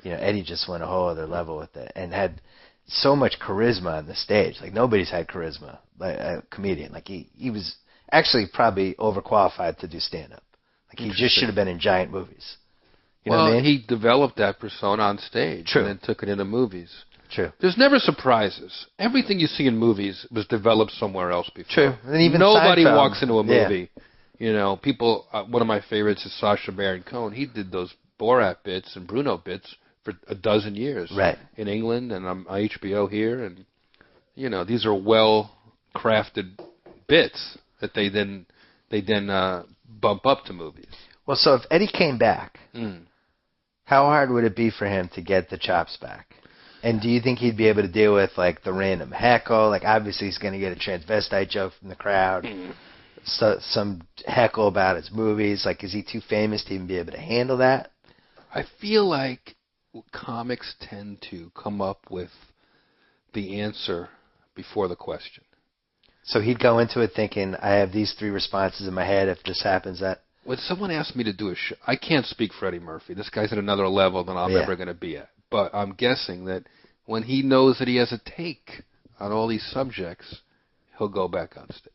You know, Eddie just went a whole other level with it and had so much charisma on the stage. Like, nobody's had charisma, like a comedian. Like, he was actually probably overqualified to do stand-up. Like, he just should have been in giant movies. You know what I mean? He developed that persona on stage. True. And then took it into movies. True. There's never surprises. Everything you see in movies was developed somewhere else before. True. And even nobody Seinfeld, walks into a movie. You know, people. One of my favorites is Sacha Baron Cohen. He did those Borat bits and Bruno bits for a dozen years. Right. In England and on HBO here, and you know, these are well crafted bits that they then bump up to movies. Well, so if Eddie came back, how hard would it be for him to get the chops back? And do you think he'd be able to deal with, like, the random heckle? Like, obviously he's going to get a transvestite joke from the crowd. So, some heckle about his movies. Like, is he too famous to even be able to handle that? I feel like comics tend to come up with the answer before the question. So he'd go into it thinking, I have these 3 responses in my head. If this happens, that... When someone asked me to do a show, I can't speak for Eddie Murphy. This guy's at another level than I'm ever going to be at. But I'm guessing that when he knows that he has a take on all these subjects, he'll go back on stage.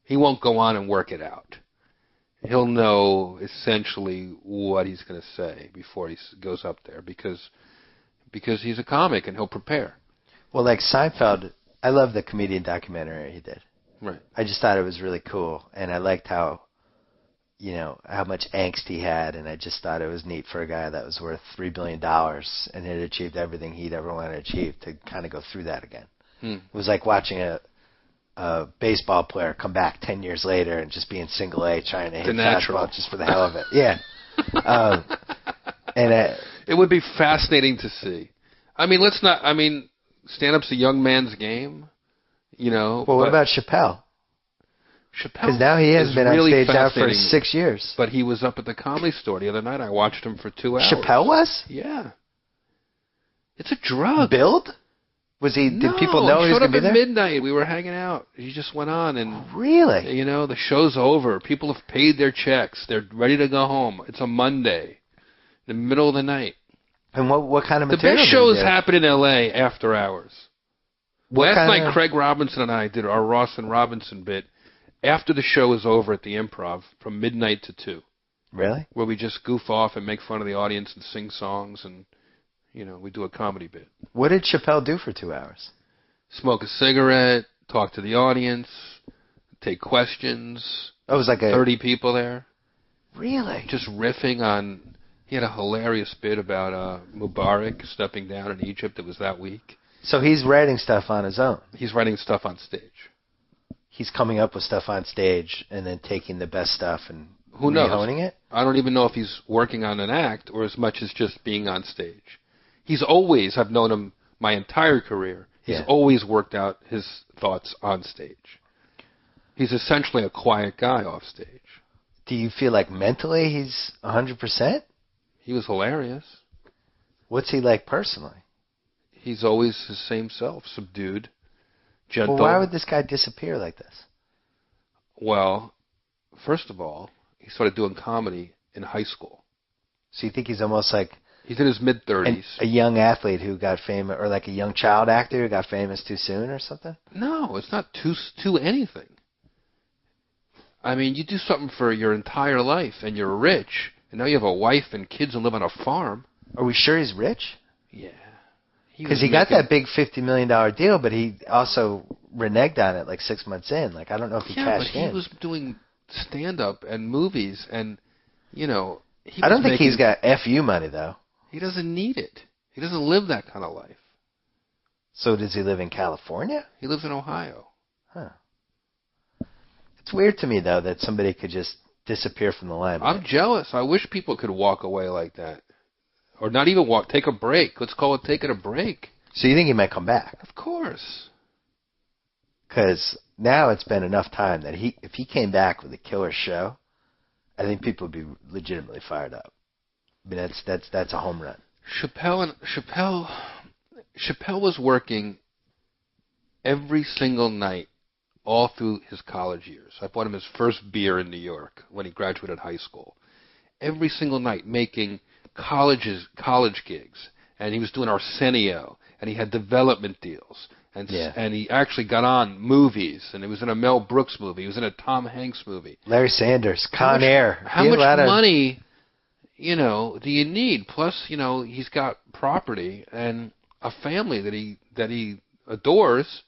He won't go on and work it out. He'll know essentially what he's going to say before he goes up there because he's a comic and he'll prepare. Well, like Seinfeld, I love the comedian documentary he did. Right. I just thought it was really cool, and I liked how much angst he had, and I just thought it was neat for a guy that was worth $3 billion and had achieved everything he'd ever wanted to achieve to kind of go through that again. It was like watching a baseball player come back 10 years later and just be in single A trying to hit fastball just for the hell of it. Yeah. It would be fascinating to see. Stand-up's a young man's game, you know. Well, what about Chappelle? Because now he has been really on stage now for 6 years. But he was up at the Comedy Store the other night. I watched him for 2 hours. Chappelle was? Yeah. It's a drug. Billed? Was he? No, did people know he was going to be there? Showed up at midnight. We were hanging out. He just went on and. Really? You know, the show's over. People have paid their checks. They're ready to go home. It's a Monday, in the middle of the night. And what kind of material? The best shows happen in L.A. after hours. Last night, Craig Robinson and I did our Ross and Robinson bit after the show is over at the Improv from midnight to 2. Really? Where we just goof off and make fun of the audience and sing songs and, you know, we do a comedy bit. What did Chappelle do for 2 hours? Smoke a cigarette, talk to the audience, take questions. Oh, it was like 30 people there. Really? Just riffing on... He had a hilarious bit about Mubarak stepping down in Egypt. It was that week. So he's writing stuff on his own. He's writing stuff on stage. he's coming up with stuff on stage and then taking the best stuff and who knows? Honing it? I don't even know if he's working on an act or as much as just being on stage. He's always, I've known him my entire career, he's always worked out his thoughts on stage. He's essentially a quiet guy off stage. Do you feel like mentally he's 100%? He was hilarious. What's he like personally? He's always his same self, subdued, gentle. Well, why would this guy disappear like this? Well, first of all, he started doing comedy in high school. So you think he's almost like... He's in his mid-30s. A young athlete who got famous, or like a young child actor who got famous too soon or something? No, it's not too anything. I mean, you do something for your entire life, and you're rich, and now you have a wife and kids and live on a farm. Are we sure he's rich? Yeah. Because he got that big $50 million deal, but he also reneged on it like 6 months in. Like, I don't know if he cashed in. Yeah, but he was doing stand-up and movies, and, you know... I don't think he's got FU money, though. He doesn't need it. He doesn't live that kind of life. So does he live in California? He lives in Ohio. Huh. It's weird to me, though, that somebody could just disappear from the limelight. I'm jealous. I wish people could walk away like that. Or not even walk. Take a break. Let's call it taking a break. So you think he might come back? Of course. Because now it's been enough time that if he came back with a killer show, I think people would be legitimately fired up. I mean, that's a home run. Chappelle was working every single night all through his college years. I bought him his first beer in New York when he graduated high school. Every single night making college gigs. And he was doing Arsenio. And he had development deals. And he actually got on movies. And he was in a Mel Brooks movie. He was in a Tom Hanks movie. Larry Sanders, Con Air. How much money... do you need? Plus, he's got property and a family that he adores.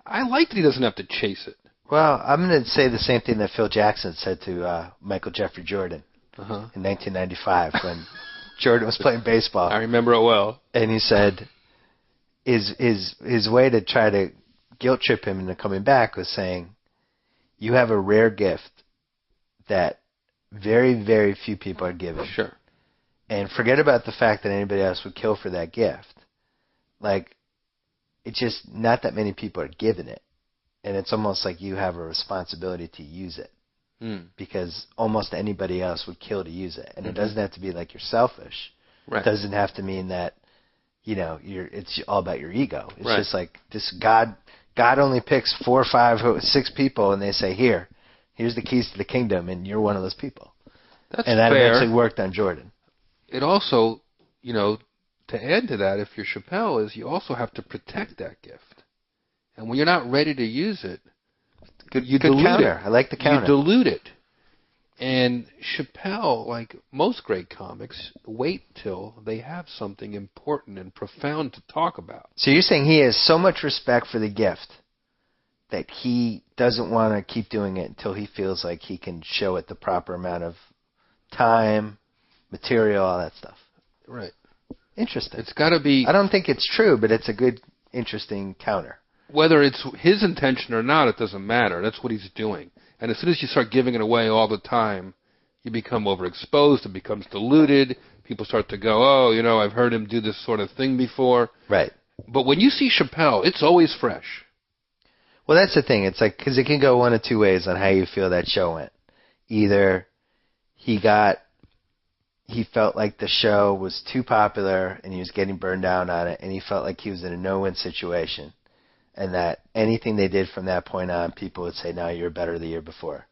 I like that he doesn't have to chase it. Well, I'm going to say the same thing that Phil Jackson said to Michael Jeffrey Jordan in 1995 when Jordan was playing baseball. I remember it well. And he said his way to try to guilt trip him into coming back was saying, "You have a rare gift that very, very few people are given. Sure. And forget about the fact that anybody else would kill for that gift. Like, it's just not that many people are given it. And it's almost like you have a responsibility to use it. Because almost anybody else would kill to use it. And it doesn't have to be like you're selfish. Right. It doesn't have to mean that, it's all about your ego. It's right. just like this God only picks 4 or 5 or 6 people and they say, here's the keys to the kingdom, and you're one of those people. That's and that fair. eventually worked on Jordan. It also, to add to that, if you're Chappelle, is you also have to protect that gift. And when you're not ready to use it, you dilute counter. it. I like the counter. You dilute it. And Chappelle, like most great comics, wait till they have something important and profound to talk about. So you're saying he has so much respect for the gift that he doesn't want to keep doing it until he feels like he can show it the proper amount of time, material, all that stuff. Right. Interesting. It's got to be... I don't think it's true, but it's a good, interesting counter. Whether it's his intention or not, it doesn't matter. That's what he's doing. And as soon as you start giving it away all the time, you become overexposed, it becomes diluted, people start to go, I've heard him do this sort of thing before. Right. But when you see Chappelle, it's always fresh. Well, that's the thing. It's like, because it can go one of two ways on how you feel that show went. Either he felt like the show was too popular and he was getting burned down on it, and he felt like he was in a no-win situation, and that anything they did from that point on, people would say, no, you were better the year before.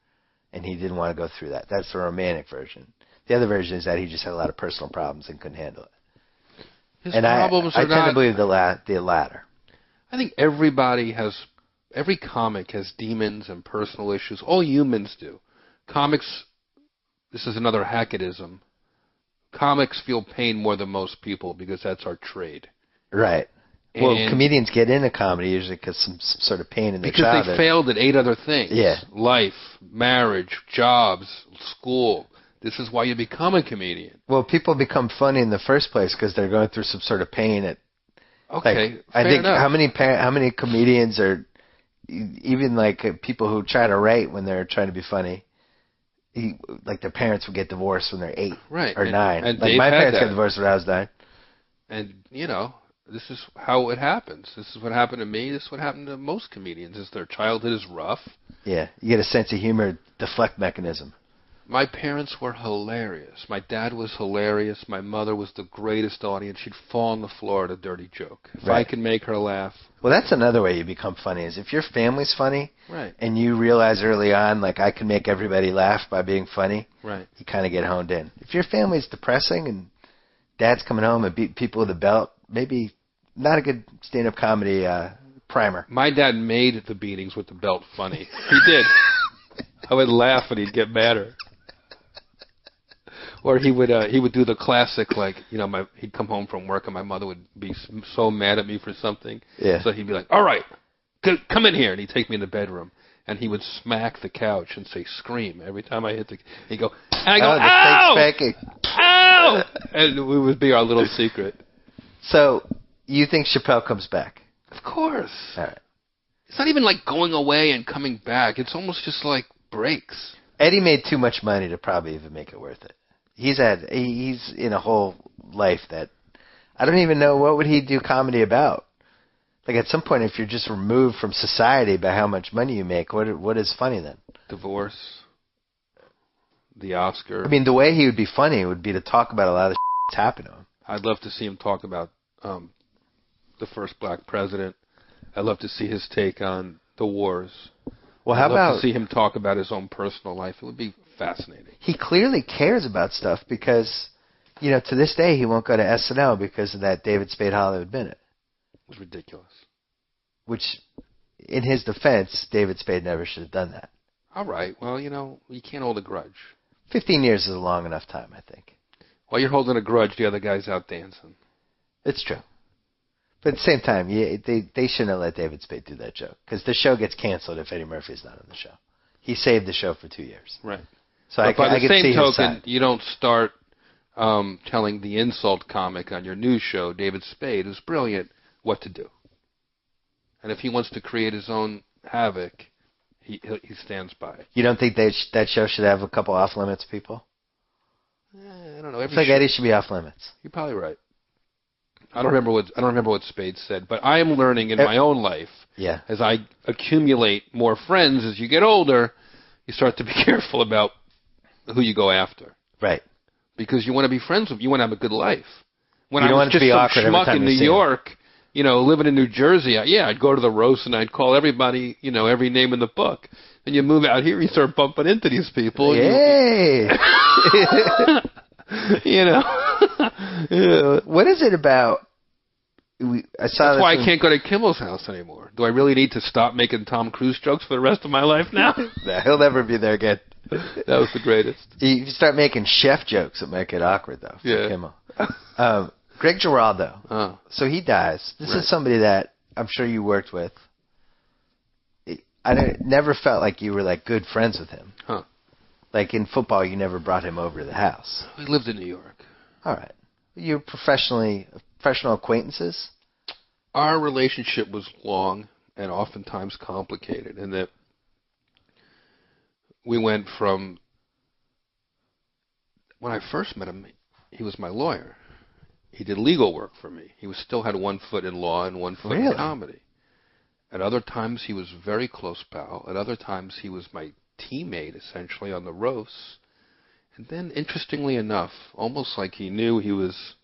And he didn't want to go through that. That's the romantic version. The other version is that he just had a lot of personal problems and couldn't handle it. His problems I are tend to believe the latter. I think every comic has demons and personal issues. All humans do. Comics, this is another Hacketttism. Comics feel pain more than most people because that's our trade. Right. Well, comedians get into comedy usually because some sort of pain in their childhood. Because they failed at 8 other things. Yeah. Life, marriage, jobs, school. This is why you become a comedian. Well, people become funny in the first place because they're going through some sort of pain. Okay, I think enough. how many comedians are even like people who try to write when they're trying to be funny, like their parents would get divorced when they're 8 or 9. And like Dave my parents that. got divorced when I was 9. And, this is how it happens. This is what happened to me. This is what happened to most comedians, is their childhood is rough. Yeah, you get a sense of humor deflect mechanism. My parents were hilarious. My dad was hilarious. My mother was the greatest audience. She'd fall on the floor at a dirty joke. If I can make her laugh. Well, that's another way you become funny, is if your family's funny, right, and you realize early on, like, I can make everybody laugh by being funny, right, you kind of get honed in. If your family's depressing and dad's coming home and beat people with a belt, maybe not a good stand-up comedy primer. My dad made the beatings with the belt funny. He did. I would laugh and he'd get madder. Or he would do the classic, like, he'd come home from work and my mother would be so mad at me for something. Yeah. So he'd be like, all right, come in here. And he'd take me in the bedroom. And he would smack the couch and say, scream. Every time I hit he'd go, and I go, ow! Ow! And it would be our little secret. So, you think Chappelle comes back? Of course. All right. It's not even like going away and coming back. It's almost just like breaks. Eddie made too much money to probably even make it worth it. He's in a whole life that I don't even know what would he do comedy about. Like, at some point, if you're just removed from society by how much money you make, what is funny then? Divorce, the Oscar. I mean, the way he would be funny would be to talk about a lot of the that's happened to him. I'd love to see him talk about the first black president. I'd love to see his take on the wars. Well, how I'd about love to see him talk about his own personal life? It would be fascinating. He clearly cares about stuff because, to this day, he won't go to SNL because of that David Spade Hollywood Minute. It was ridiculous. Which, in his defense, David Spade never should have done that. All right. Well, you can't hold a grudge. 15 years is a long enough time, I think. While you're holding a grudge, the other guy's out dancing. It's true. But at the same time, they shouldn't have let David Spade do that joke. Because the show gets canceled if Eddie Murphy's not on the show. He saved the show for 2 years. Right. So but by the same token, his you don't start telling the insult comic on your news show, David Spade, who's brilliant, what to do. And if he wants to create his own havoc, he stands by it. You don't think that show should have a couple off-limits people? I don't know. It's like Eddie should be off-limits. You're probably right. I don't remember what Spade said, but I am learning in my own life. Yeah. As I accumulate more friends as you get older, you start to be careful about who you go after. Right. Because you want to be friends with, you want to have a good life. When you I don't was want just to be some awkward every schmuck time in you New see York, living in New Jersey, I'd go to the roast and I'd call everybody, every name in the book. And you move out here, you start bumping into these people. Yay! What is it about? That's why I can't go to Kimmel's house anymore. Do I really need to stop making Tom Cruise jokes for the rest of my life now? No, he'll never be there again. That was the greatest. You start making chef jokes, it might get awkward, though, for Kimmel. Greg Giraldo. So he dies. This is somebody that I'm sure you worked with. I never felt like you were, like, good friends with him. Huh. Like, in football, you never brought him over to the house. We lived in New York. All right. You're professional acquaintances? Our relationship was long and oftentimes complicated in that we went from, when I first met him, he was my lawyer. He did legal work for me. He still had one foot in law and one foot in comedy. At other times, he was very close pal. At other times, he was my teammate, essentially, on the roasts. And then, interestingly enough, almost like he knew he was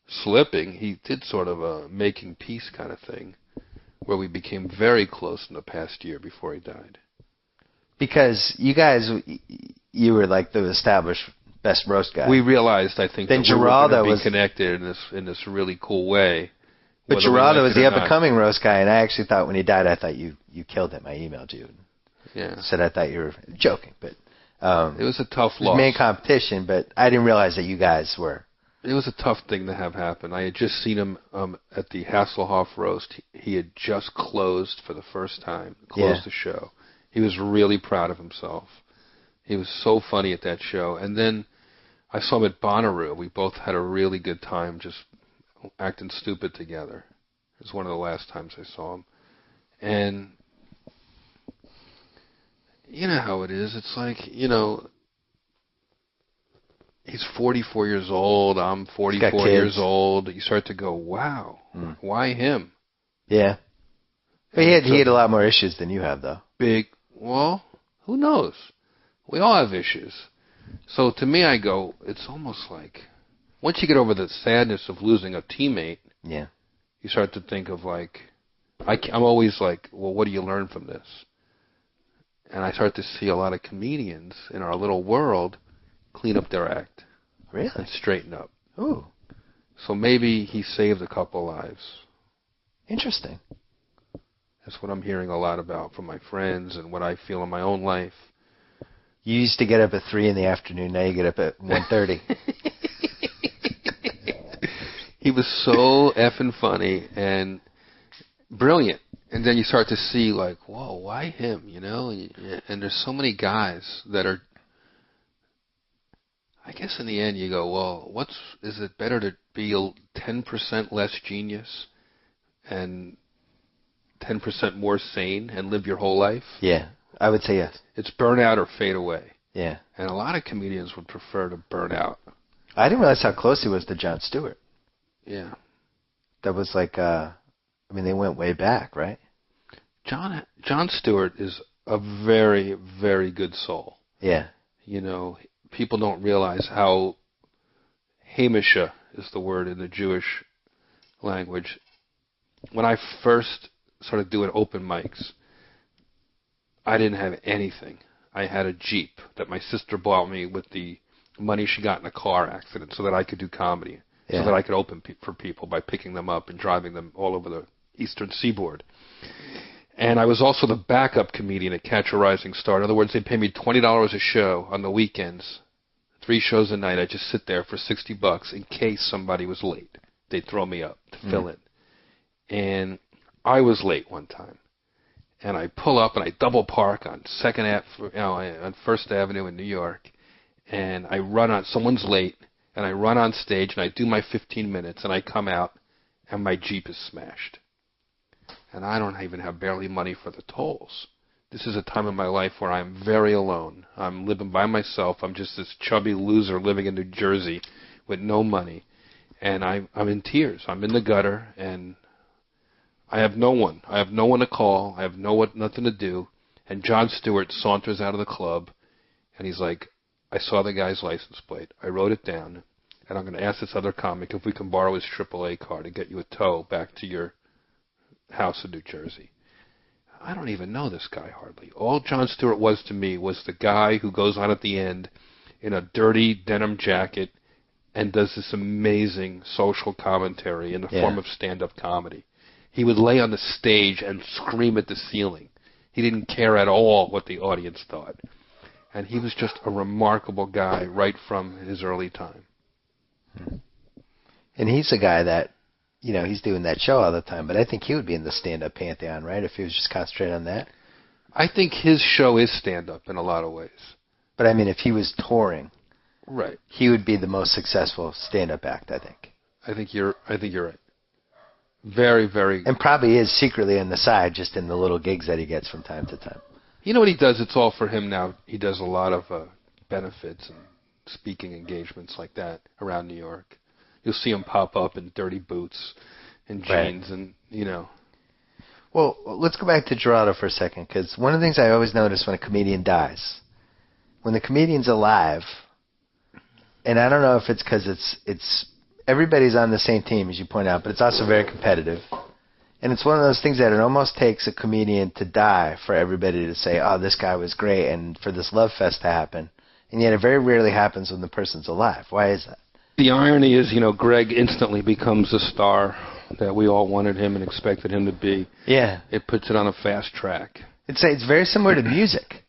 slipping, he did sort of a making peace kind of thing, where we became very close in the past year before he died. Because you were like the established best roast guy. We realized, I think, then that we were going to be was connected in this really cool way. But Giraldo was the up-and-coming roast guy, and I actually thought when he died, I thought you killed him. I emailed you. Yeah. Said I thought you were joking, but it was a tough loss. Main competition, but I didn't realize that you guys were. It was a tough thing to have happen. I had just seen him at the Hasselhoff roast. He had just closed for the first time, the show. He was really proud of himself. He was so funny at that show. And then I saw him at Bonnaroo. We both had a really good time just acting stupid together. It was one of the last times I saw him. And You know how it is. It's like, you know, he's 44 years old. I'm 44 years old. You start to go, wow, why him? Yeah. But he had a lot more issues than you have, though. Well, who knows? We all have issues. So to me, I go, it's almost like, once you get over the sadness of losing a teammate, yeah, you start to think of like, I'm always like, well, what do you learn from this? And I start to see a lot of comedians in our little world clean up their act. Really? And straighten up. Ooh. So maybe he saved a couple lives. Interesting. That's what I'm hearing a lot about from my friends and what I feel in my own life. You used to get up at 3 in the afternoon. Now you get up at 1:30. He was so effing funny and brilliant. And then you start to see, like, whoa, why him, you know? And there's so many guys that are, I guess in the end you go, well, is it better to be 10% less genius and 10% more sane and live your whole life? Yeah, I would say yes. It's burn out or fade away. Yeah. And a lot of comedians would prefer to burn out. I didn't realize how close he was to Jon Stewart. Yeah. That was like, they went way back, right? Jon Stewart is a very, very good soul. Yeah. You know, people don't realize how Hamisha is the word in the Jewish language. When I first started doing open mics, I didn't have anything. I had a Jeep that my sister bought me with the money she got in a car accident so that I could do comedy, so that I could open for people by picking them up and driving them all over the eastern seaboard. And I was also the backup comedian at Catch a Rising Star. In other words, they'd pay me $20 a show on the weekends, 3 shows a night. I'd just sit there for $60 in case somebody was late. They'd throw me up to fill in. And I was late one time. And I pull up and I double park on on First Avenue in New York. And I run on, someone's late, and I run on stage and I do my 15 minutes and I come out and my Jeep is smashed. And I don't even have barely money for the tolls. This is a time in my life where I'm very alone. I'm living by myself. I'm just this chubby loser living in New Jersey with no money. And I'm in tears. I'm in the gutter, and I have no one. I have no one to call. I have nothing to do. And Jon Stewart saunters out of the club, and he's like, I saw the guy's license plate. I wrote it down, and I'm going to ask this other comic if we can borrow his AAA car to get you a tow back to your house in New Jersey. I don't even know this guy hardly. All Jon Stewart was to me was the guy who goes on at the end in a dirty denim jacket and does this amazing social commentary in the form of stand-up comedy. He would lay on the stage and scream at the ceiling. He didn't care at all what the audience thought. And he was just a remarkable guy right from his early time. And he's a guy that, you know, he's doing that show all the time, but I think he would be in the stand-up pantheon, right, if he was just concentrated on that? I think his show is stand-up in a lot of ways. But, I mean, if he was touring, right, he would be the most successful stand-up act, I think. I think you're right. Very, very. And probably is secretly on the side, just in the little gigs that he gets from time to time. You know what he does? It's all for him now. He does a lot of benefits and speaking engagements like that around New York. You'll see him pop up in dirty boots and jeans and, you know. Well, let's go back to Giraldo for a second, because one of the things I always notice when a comedian dies, when the comedian's alive, and I don't know if it's because it's everybody's on the same team, as you point out, but it's also very competitive. And it's one of those things that it almost takes a comedian to die for everybody to say, oh, this guy was great, and for this love fest to happen. And yet it very rarely happens when the person's alive. Why is that? The irony is, you know, Greg instantly becomes the star that we all wanted him and expected him to be. Yeah. It puts it on a fast track. It's very similar to music.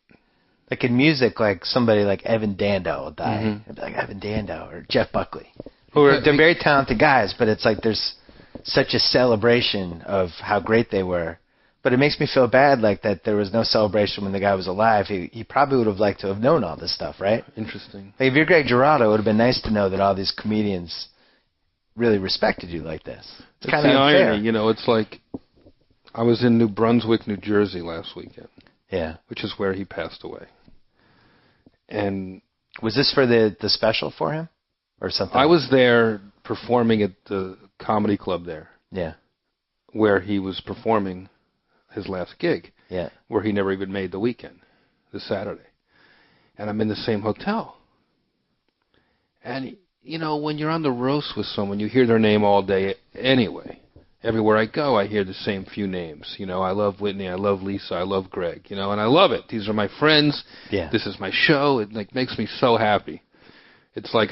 Like in music, like somebody like Evan Dando will die. Mm-hmm. It'd be like Evan Dando or Jeff Buckley. They're very talented guys, but it's like there's such a celebration of how great they were. But it makes me feel bad, like that there was no celebration when the guy was alive. He probably would have liked to have known all this stuff, right? Interesting. Like if you're Greg Giraldo, it would have been nice to know that all these comedians really respected you like this. It's kind of unfair. Irony, you know. It's like I was in New Brunswick, New Jersey last weekend. Yeah. which is where he passed away. And was this for the special for him or something? I was there performing at the comedy club there. Yeah. Where he was performing his last gig. Yeah. Where he never even made the weekend, the Saturday. And I'm in the same hotel. And, you know, when you're on the roast with someone, you hear their name all day anyway. Everywhere I go, I hear the same few names. You know, I love Whitney, I love Lisa, I love Greg, you know, and I love it. These are my friends. Yeah. This is my show. It like makes me so happy. It's like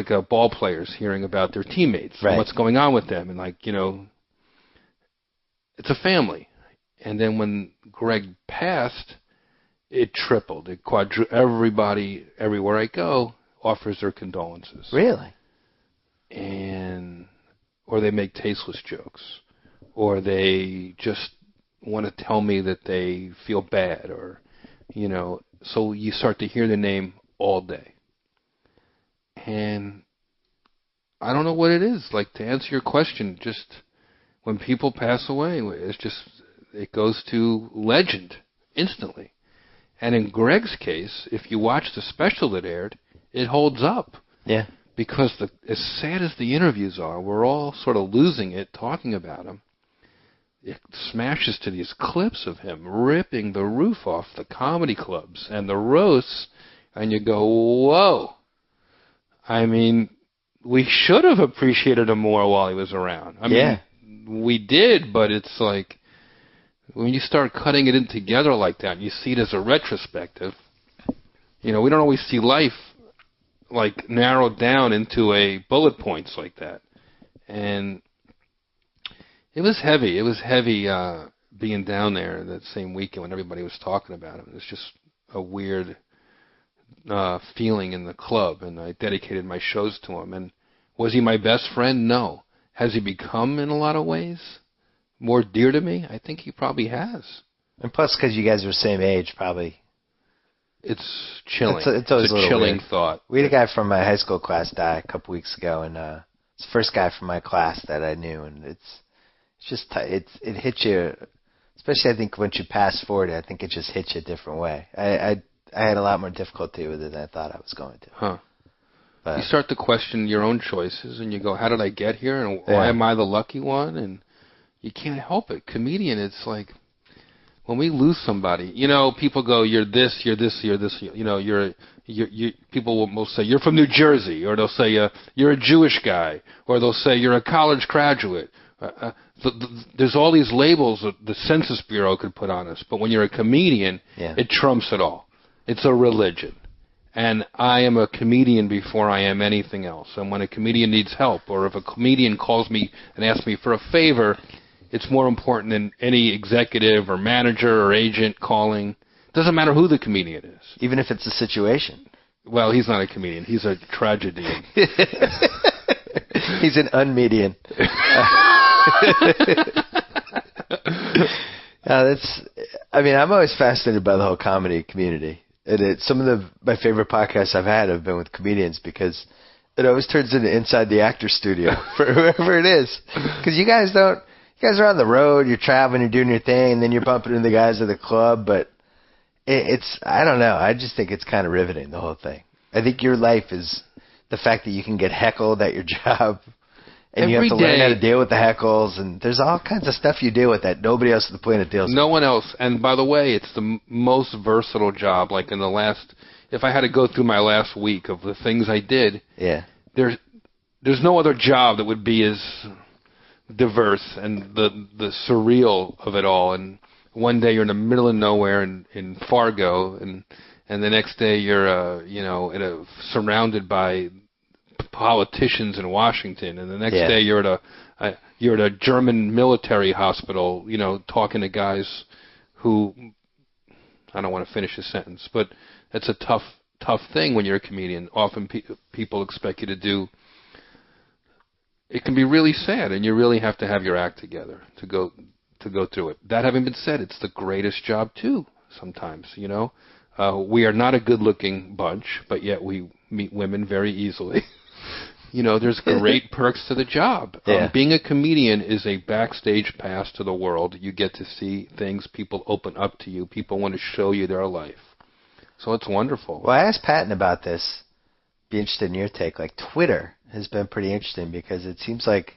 a ball players hearing about their teammates and what's going on with them, and like, you know, it's a family. And then when Greg passed, it tripled. It quadrupled. Everybody, everywhere I go, offers their condolences. Really? Or they make tasteless jokes, or they just want to tell me that they feel bad, or, you know, so you start to hear the name all day. And I don't know what it is. Like, to answer your question, just when people pass away, it's just, it goes to legend instantly. And in Greg's case, if you watch the special that aired, it holds up. Yeah. Because as sad as the interviews are, we're all sort of losing it talking about him. It smashes to these clips of him ripping the roof off the comedy clubs and the roasts, and you go, whoa. I mean, we should have appreciated him more while he was around. I mean, we did, but it's like, when you start cutting it in together like that, and you see it as a retrospective, you know, we don't always see life like narrowed down into a bullet points like that. And it was heavy. It was heavy being down there that same weekend when everybody was talking about him. It was just a weird feeling in the club, and I dedicated my shows to him. And was he my best friend? No. Has he become, in a lot of ways, more dear to me? I think he probably has. And plus, because you guys are the same age, probably. It's chilling. It's always a chilling weird. thought. We had a guy from my high school class die a couple weeks ago, and it's the first guy from my class that I knew, and it's just it hits you, especially I think once you pass 40, I think it just hits you a different way. I had a lot more difficulty with it than I thought I was going to. Huh. But you start to question your own choices, and you go, how did I get here, and why am I the lucky one? And you can't help it. Comedian, it's like, when we lose somebody, you know, people go, you're this, you're this, you're this, you know, people will say, you're from New Jersey, or they'll say, you're a Jewish guy, or they'll say, you're a college graduate. There's all these labels that the Census Bureau could put on us, but when you're a comedian, it trumps it all. It's a religion. And I am a comedian before I am anything else. And when a comedian needs help, or if a comedian calls me and asks me for a favor, it's more important than any executive or manager or agent calling. Doesn't matter who the comedian is. Even if it's a situation. Well, he's not a comedian. He's a tragedy. He's an unmedian. I'm always fascinated by the whole comedy community. Some of my favorite podcasts I've had have been with comedians, because it always turns into Inside the Actor Studio for whoever it is. Because you guys are on the road, you're traveling, you're doing your thing, and then you're bumping into the guys at the club, but I don't know, I just think it's kind of riveting, the whole thing. I think your life is the fact that you can get heckled at your job, and you have to learn how to deal with the heckles, and there's all kinds of stuff you deal with that nobody else on the planet deals with. No one else, and by the way, it's the most versatile job. Like if I had to go through my last week of the things I did, there's no other job that would be as diverse and the surreal of it all. And one day you're in the middle of nowhere in Fargo, and the next day you're surrounded by politicians in Washington, and the next day you're at a German military hospital, you know, talking to guys who, I don't want to finish the sentence, but it's a tough thing when you're a comedian. Often people expect you to do. It can be really sad, and you really have to have your act together to go through it. That having been said, it's the greatest job too. Sometimes, you know, we are not a good-looking bunch, but yet we meet women very easily. there's great perks to the job. Yeah. Being a comedian is a backstage pass to the world. You get to see things. People open up to you. People want to show you their life. So it's wonderful. Well, I asked Patton about this. Be interested in your take. Like, Twitter has been pretty interesting because it seems like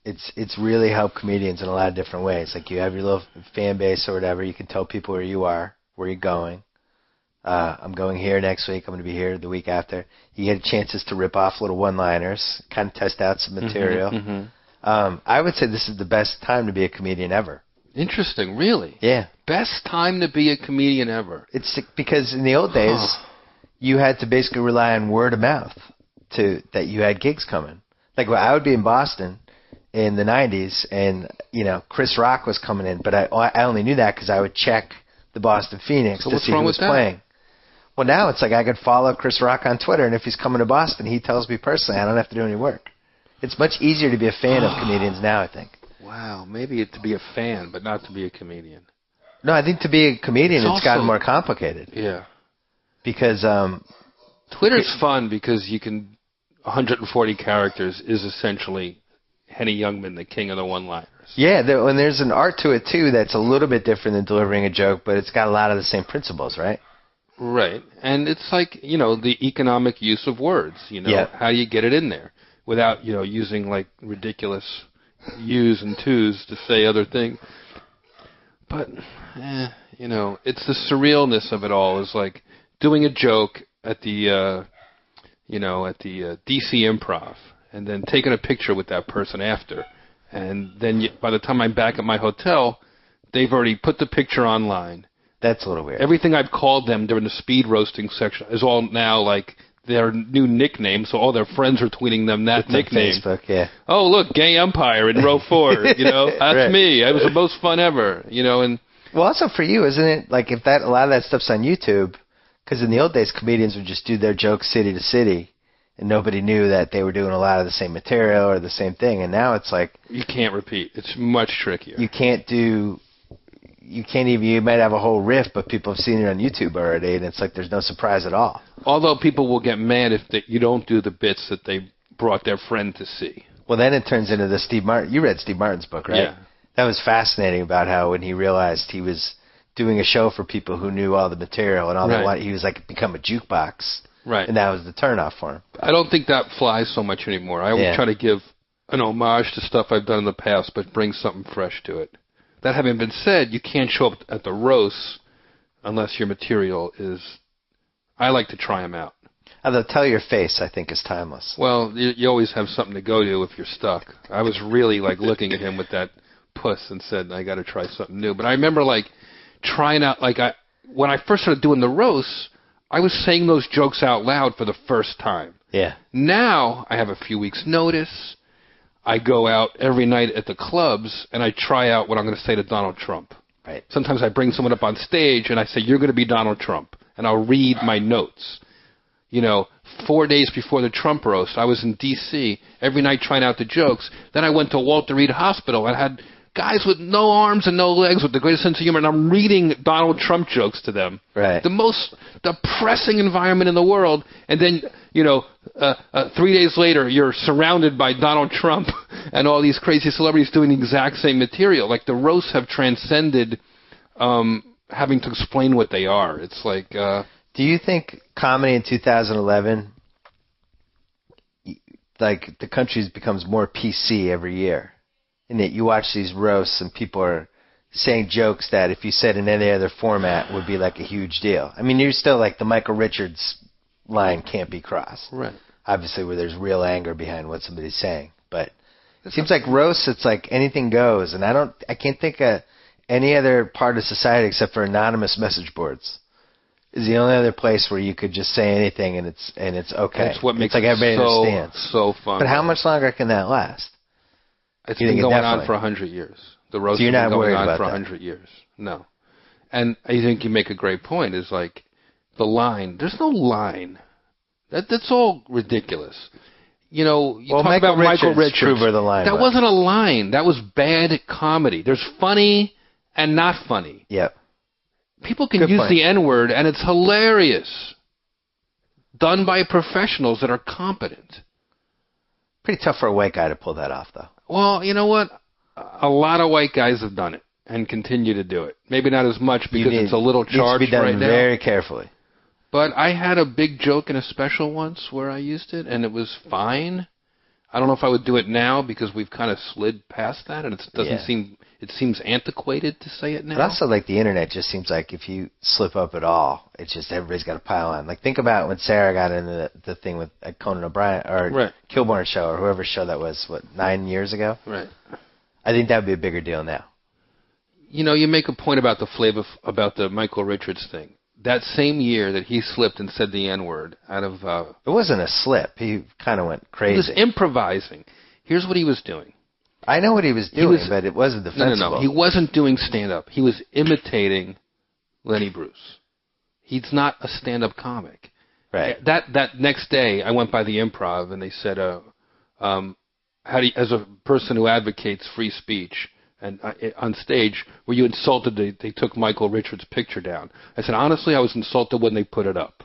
it's really helped comedians in a lot of different ways. Like, you have your little fan base or whatever. You can tell people where you are, where you're going. I'm going here next week. I'm going to be here the week after. You get chances to rip off little one-liners, kind of test out some material. I would say this is the best time to be a comedian ever. Interesting, really? Yeah. Best time to be a comedian ever. It's because in the old days, you had to basically rely on word of mouth that you had gigs coming. Like, I would be in Boston in the 90s, and, Chris Rock was coming in, but I only knew that because I would check the Boston Phoenix to see who was playing. Well, now it's like I could follow Chris Rock on Twitter, and if he's coming to Boston, he tells me personally. I don't have to do any work. It's much easier to be a fan of comedians now, I think. Wow, maybe to be a fan, but not to be a comedian. No, I think to be a comedian, it's gotten more complicated. Yeah. Because Twitter's fun because you can 140 characters is essentially Henny Youngman, the king of the one-liners. Yeah, and there's an art to it, too, that's a little bit different than delivering a joke, but it's got a lot of the same principles, right? Right. And it's like, the economic use of words, how do you get it in there without, using like ridiculous yous and twos to say other things. But, it's the surrealness of it all. Is like doing a joke at the, DC Improv and then taking a picture with that person after. And then by the time I'm back at my hotel, they've already put the picture online. That's a little weird. Everything I've called them during the speed roasting section is all now like their new nickname, so all their friends are tweeting them that nickname. On Facebook, yeah. Oh, look, gay umpire in row 4, that's right. Me. It was the most fun ever, and... Well, also for you, isn't it, like if a lot of that stuff's on YouTube, because in the old days, comedians would just do their jokes city to city, and nobody knew that they were doing a lot of the same material or the same thing, and now it's like... You can't repeat. It's much trickier. You might have a whole riff, but people have seen it on YouTube already, and it's like there's no surprise at all. Although people will get mad if you don't do the bits that they brought their friend to see. Well, then it turns into the Steve Martin. You read Steve Martin's book, right? Yeah. That was fascinating about how when he realized he was doing a show for people who knew all the material and all that, he was like become a jukebox. Right. And that was the turnoff for him. I don't think that flies so much anymore. I always try to give an homage to stuff I've done in the past, but bring something fresh to it. That having been said, you can't show up at the roast unless your material is... I like to try them out. Although Tell Your Face, I think, is timeless. Well, you always have something to go to if you're stuck. I was really like looking at him with that puss and said, I got to try something new. But I remember like trying out... when I first started doing the roasts, I was saying those jokes out loud for the first time. Yeah. Now I have a few weeks' notice. I go out every night at the clubs, and I try out what I'm going to say to Donald Trump. Right. Sometimes I bring someone up on stage, and I say, you're going to be Donald Trump, and I'll read my notes. 4 days before the Trump roast, I was in D.C. every night trying out the jokes. Then I went to Walter Reed Hospital and had guys with no arms and no legs with the greatest sense of humor, and I'm reading Donald Trump jokes to them. Right. The most depressing environment in the world, and then, 3 days later, you're surrounded by Donald Trump and all these crazy celebrities doing the exact same material. Like, the roasts have transcended having to explain what they are. It's like... Do you think comedy in 2011, like, the country becomes more PC every year? And that you watch these roasts and people are saying jokes that if you said in any other format would be like a huge deal. I mean, you're still like the Michael Richards line can't be crossed. Right. Obviously where there's real anger behind what somebody's saying. But it seems like roasts, it's like anything goes. And I can't think of any other part of society except for anonymous message boards. Is the only other place where you could just say anything and it's okay. That's what makes like everybody understands. So fun. But how much longer can that last? It's been going on for 100 years. The roast has been going on for 100 years. No. And I think you make a great point, is like the line. There's no line. That's all ridiculous. You talk about Michael Richards. The line that wasn't a line. That was bad comedy. There's funny and not funny. Yep. People can use the N-word, and it's hilarious. Done by professionals that are competent. Pretty tough for a white guy to pull that off, though. Well, you know what? A lot of white guys have done it and continue to do it. Maybe not as much because it's a little charged needs to be done right now. very carefully. But I had a big joke in a special once where I used it, and it was fine. I don't know if I would do it now because we've kind of slid past that, and it seems antiquated to say it now. But also, like, the internet just seems like if you slip up at all, it's just everybody's got to pile on. Like, think about when Sarah got into the thing with Conan O'Brien or Kilborn show or whoever's show that was, 9 years ago? Right. I think that would be a bigger deal now. You know, you make a point about the Michael Richards thing. That same year that he slipped and said the N-word out of... it wasn't a slip. He kind of went crazy. He was improvising. Here's what he was doing. I know what he was doing, but it wasn't defensible. No. He wasn't doing stand-up. He was imitating Lenny Bruce. He's not a stand-up comic. Right. That next day, I went by the Improv, and they said, how do you, as a person who advocates free speech... And on stage, were you insulted they took Michael Richards' picture down? I said, honestly, I was insulted when they put it up.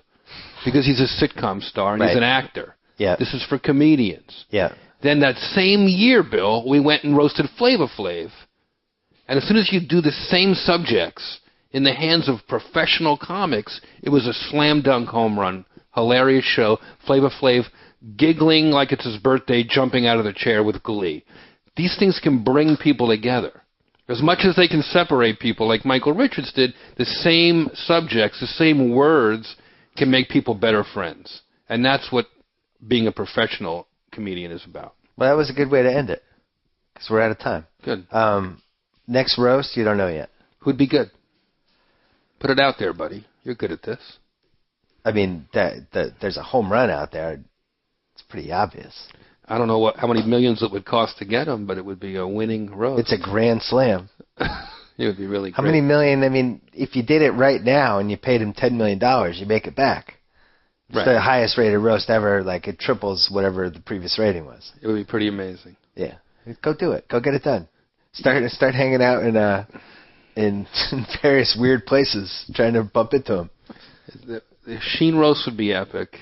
Because he's a sitcom star and he's an actor. Yeah. This is for comedians. Yeah. Then that same year, Bill, we went and roasted Flava Flav. And as soon as you do the same subjects in the hands of professional comics, it was a slam dunk home run. Hilarious show. Flava Flav giggling like it's his birthday, jumping out of the chair with glee. These things can bring people together. As much as they can separate people, like Michael Richards did, the same subjects, the same words can make people better friends. And that's what being a professional comedian is about. Well, that was a good way to end it, because we're out of time. Good. Next roast, you don't know yet. Who'd be good? Put it out there, buddy. You're good at this. I mean, there's a home run out there. It's pretty obvious. I don't know how many millions it would cost to get them, but it would be a winning roast. It's a grand slam. It would be really great. How many million? I mean, if you did it right now and you paid him $10 million, you make it back. It's the highest rated roast ever. Like, it triples whatever the previous rating was. It would be pretty amazing. Yeah. Go do it. Go get it done. Start hanging out in various weird places, trying to bump into him. The Sheen roast would be epic.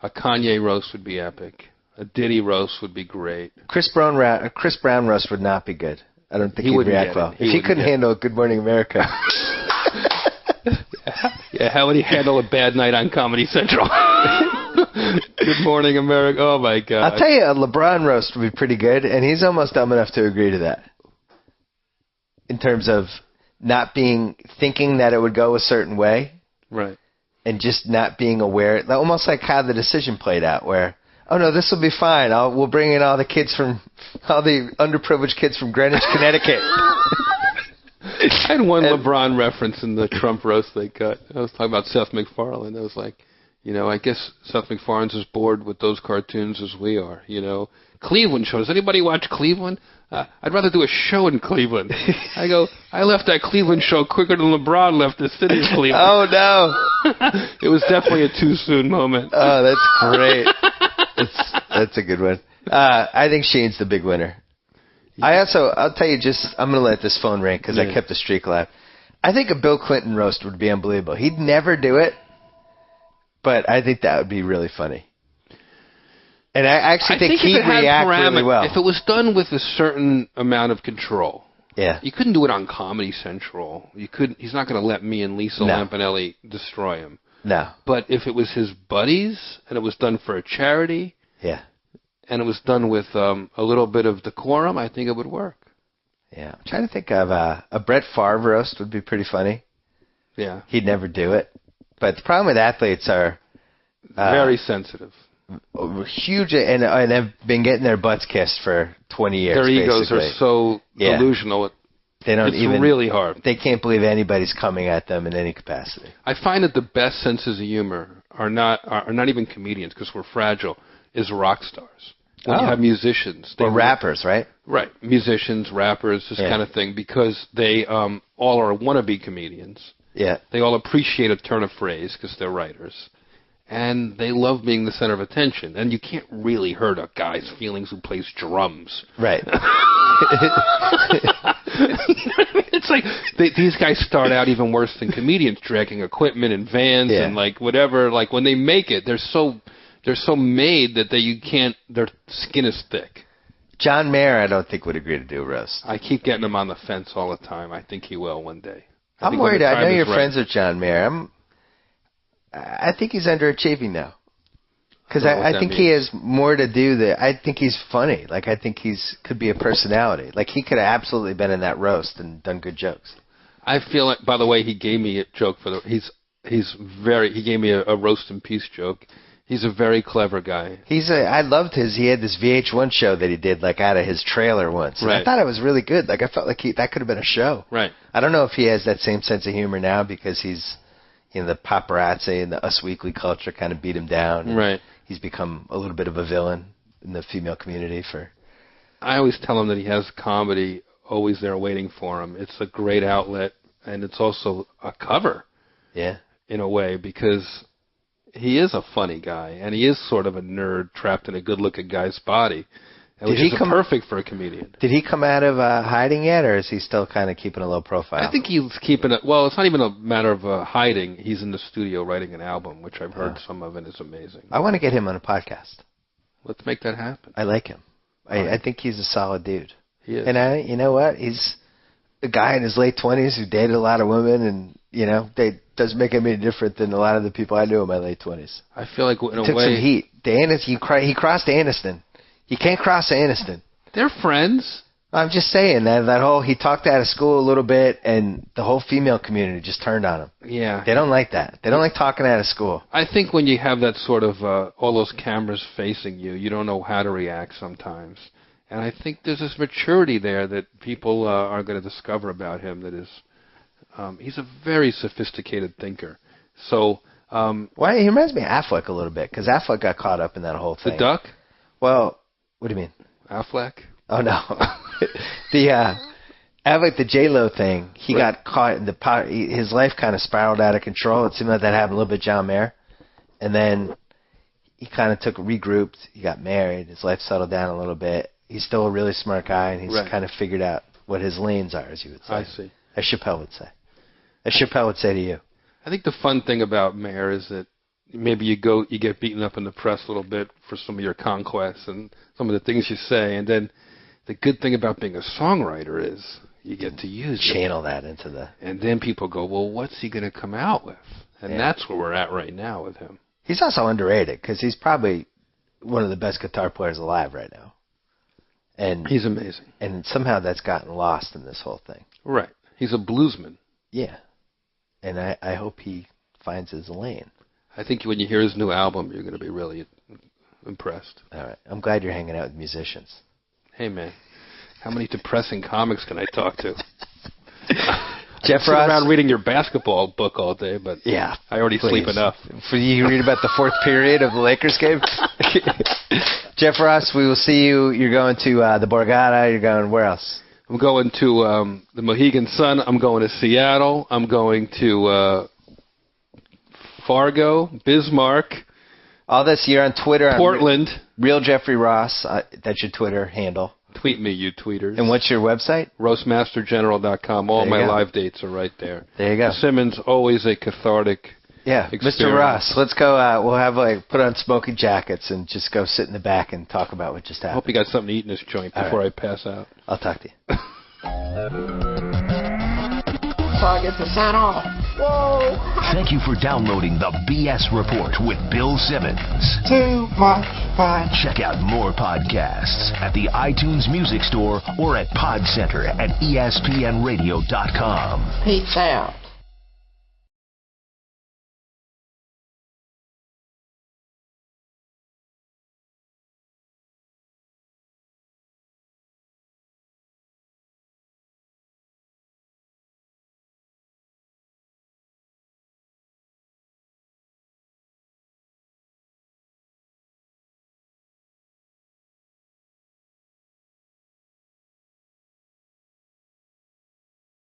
A Kanye roast would be epic. A Diddy roast would be great. Chris Brown roast would not be good. I don't think he'd react well. If he couldn't handle Good Morning America. How would he handle a bad night on Comedy Central? Good Morning America. Oh, my God. I'll tell you, a LeBron roast would be pretty good, and he's almost dumb enough to agree to that. In terms of thinking that it would go a certain way. Right. And just not being aware. Almost like how the decision played out, where... Oh, no, this will be fine. We'll bring in all the underprivileged kids from Greenwich, Connecticut. I had one LeBron reference in the Trump roast they cut. I was talking about Seth MacFarlane. I was like, I guess Seth MacFarlane's as bored with those cartoons as we are, Cleveland show. Does anybody watch Cleveland? I'd rather do a show in Cleveland. I go, I left that Cleveland show quicker than LeBron left the city of Cleveland. Oh, no. It was definitely a too soon moment. Oh, that's great. That's a good one. I think Sheen's the big winner. I'll tell you I'm going to let this phone ring because I kept the streak alive. I think a Bill Clinton roast would be unbelievable. He'd never do it, but I think that would be really funny. And I actually think he'd react really well. If it was done with a certain amount of control. Yeah. You couldn't do it on Comedy Central. He's not going to let me and Lisa Lampanelli destroy him. No. But if it was his buddies and it was done for a charity, and it was done with a little bit of decorum, I think it would work. Yeah. I'm trying to think of a Brett Favre roast would be pretty funny. Yeah. He'd never do it. But the problem with athletes are... very sensitive. Huge, and have been getting their butts kissed for 20 years, Their egos basically. are so delusional. It's really hard. They can't believe anybody's coming at them in any capacity. I find that the best senses of humor are not even comedians, because we're fragile, is rock stars. When you have musicians. Or rappers, right? Right. Musicians, rappers, this kind of thing, because they all are wannabe comedians. Yeah. They all appreciate a turn of phrase because they're writers. And they love being the center of attention. And you can't really hurt a guy's feelings who plays drums. Right. You know what I mean? It's like these guys start out even worse than comedians, dragging equipment and vans and like whatever. Like when they make it, they're so they're so made that their skin is thick. John Mayer, I don't think would agree to do a roast. I keep getting him on the fence all the time. I think he will one day. I'm worried. I know you're friends with John Mayer. I think he's underachieving now. Because I think he has more to do. I think he's funny. Like, I think could be a personality. Like, he could have absolutely been in that roast and done good jokes. I feel like, by the way, he gave me a joke he gave me a roast and peace joke. He's a very clever guy. I loved he had this VH1 show that he did, like, out of his trailer once. Right. I thought it was really good. Like, I felt like that could have been a show. Right. I don't know if he has that same sense of humor now because he's, the paparazzi and the Us Weekly culture kind of beat him down. Right. He's become a little bit of a villain in the female community. I always tell him that he has comedy always there waiting for him. It's a great outlet, and it's also a cover. Yeah. In a way, because he is a funny guy, and he is sort of a nerd trapped in a good-looking guy's body, which is perfect for a comedian. Did he come out of hiding yet, or is he still kind of keeping a low profile? I think he's keeping it. Well, it's not even a matter of hiding. He's in the studio writing an album, which I've heard some of, and it's amazing. I want to get him on a podcast. Let's make that happen. I like him. I think he's a solid dude. He is. And you know what? He's a guy in his late 20s who dated a lot of women, and they doesn't make him any different than a lot of the people I knew in my late 20s. I feel like in a way took some heat. He crossed Aniston. You can't cross Aniston. They're friends. I'm just saying that whole he talked out of school a little bit, and the whole female community just turned on him. Yeah, they don't like that. They don't like talking out of school. I think when you have that sort of all those cameras facing you, you don't know how to react sometimes. And I think there's this maturity there that people are going to discover about him. That is, he's a very sophisticated thinker. So, he reminds me of Affleck a little bit because Affleck got caught up in that whole thing. The duck? Well, what do you mean? Affleck? Oh no, Affleck, the J-Lo thing. He got caught in his life kind of spiraled out of control. It seemed like that happened a little bit. John Mayer, and then he kind of regrouped. He got married. His life settled down a little bit. He's still a really smart guy, and he's kind of figured out what his lanes are, as you would say. I see. As Chappelle would say. As Chappelle would say to you. I think the fun thing about Mayer is that maybe you get beaten up in the press a little bit for some of your conquests and some of the things you say, and then the good thing about being a songwriter is you get to channel that into the... And then people go, well, what's he going to come out with? And that's where we're at right now with him. He's also underrated because he's probably one of the best guitar players alive right now. And he's amazing. And somehow that's gotten lost in this whole thing. Right. He's a bluesman. Yeah. And I hope he finds his lane. I think when you hear his new album, you're going to be really impressed. All right. I'm glad you're hanging out with musicians. Hey, man. How many depressing comics can I talk to? Jeff Ross, around reading your basketball book all day, but I already sleep enough. For you read about the fourth period of the Lakers game? Jeff Ross, we will see you. You're going to the Borgata. You're going where else? I'm going to the Mohegan Sun. I'm going to Seattle. I'm going to Fargo, Bismarck. All this year on Twitter. Portland. Real Jeffrey Ross. That's your Twitter handle. Tweet me, you tweeters. And what's your website? Roastmastergeneral.com. All my live dates are right there. There you go. Simmons, always a cathartic experience. Mr. Ross, let's go. We'll have put on smoking jackets and just go sit in the back and talk about what just happened. I hope you got something to eat in this joint before I pass out. I'll talk to you. So I get to sign off. Whoa! Thank you for downloading the BS Report with Bill Simmons. Too much fun. Check out more podcasts at the iTunes Music Store or at Podcenter at ESPNradio.com. Peace out.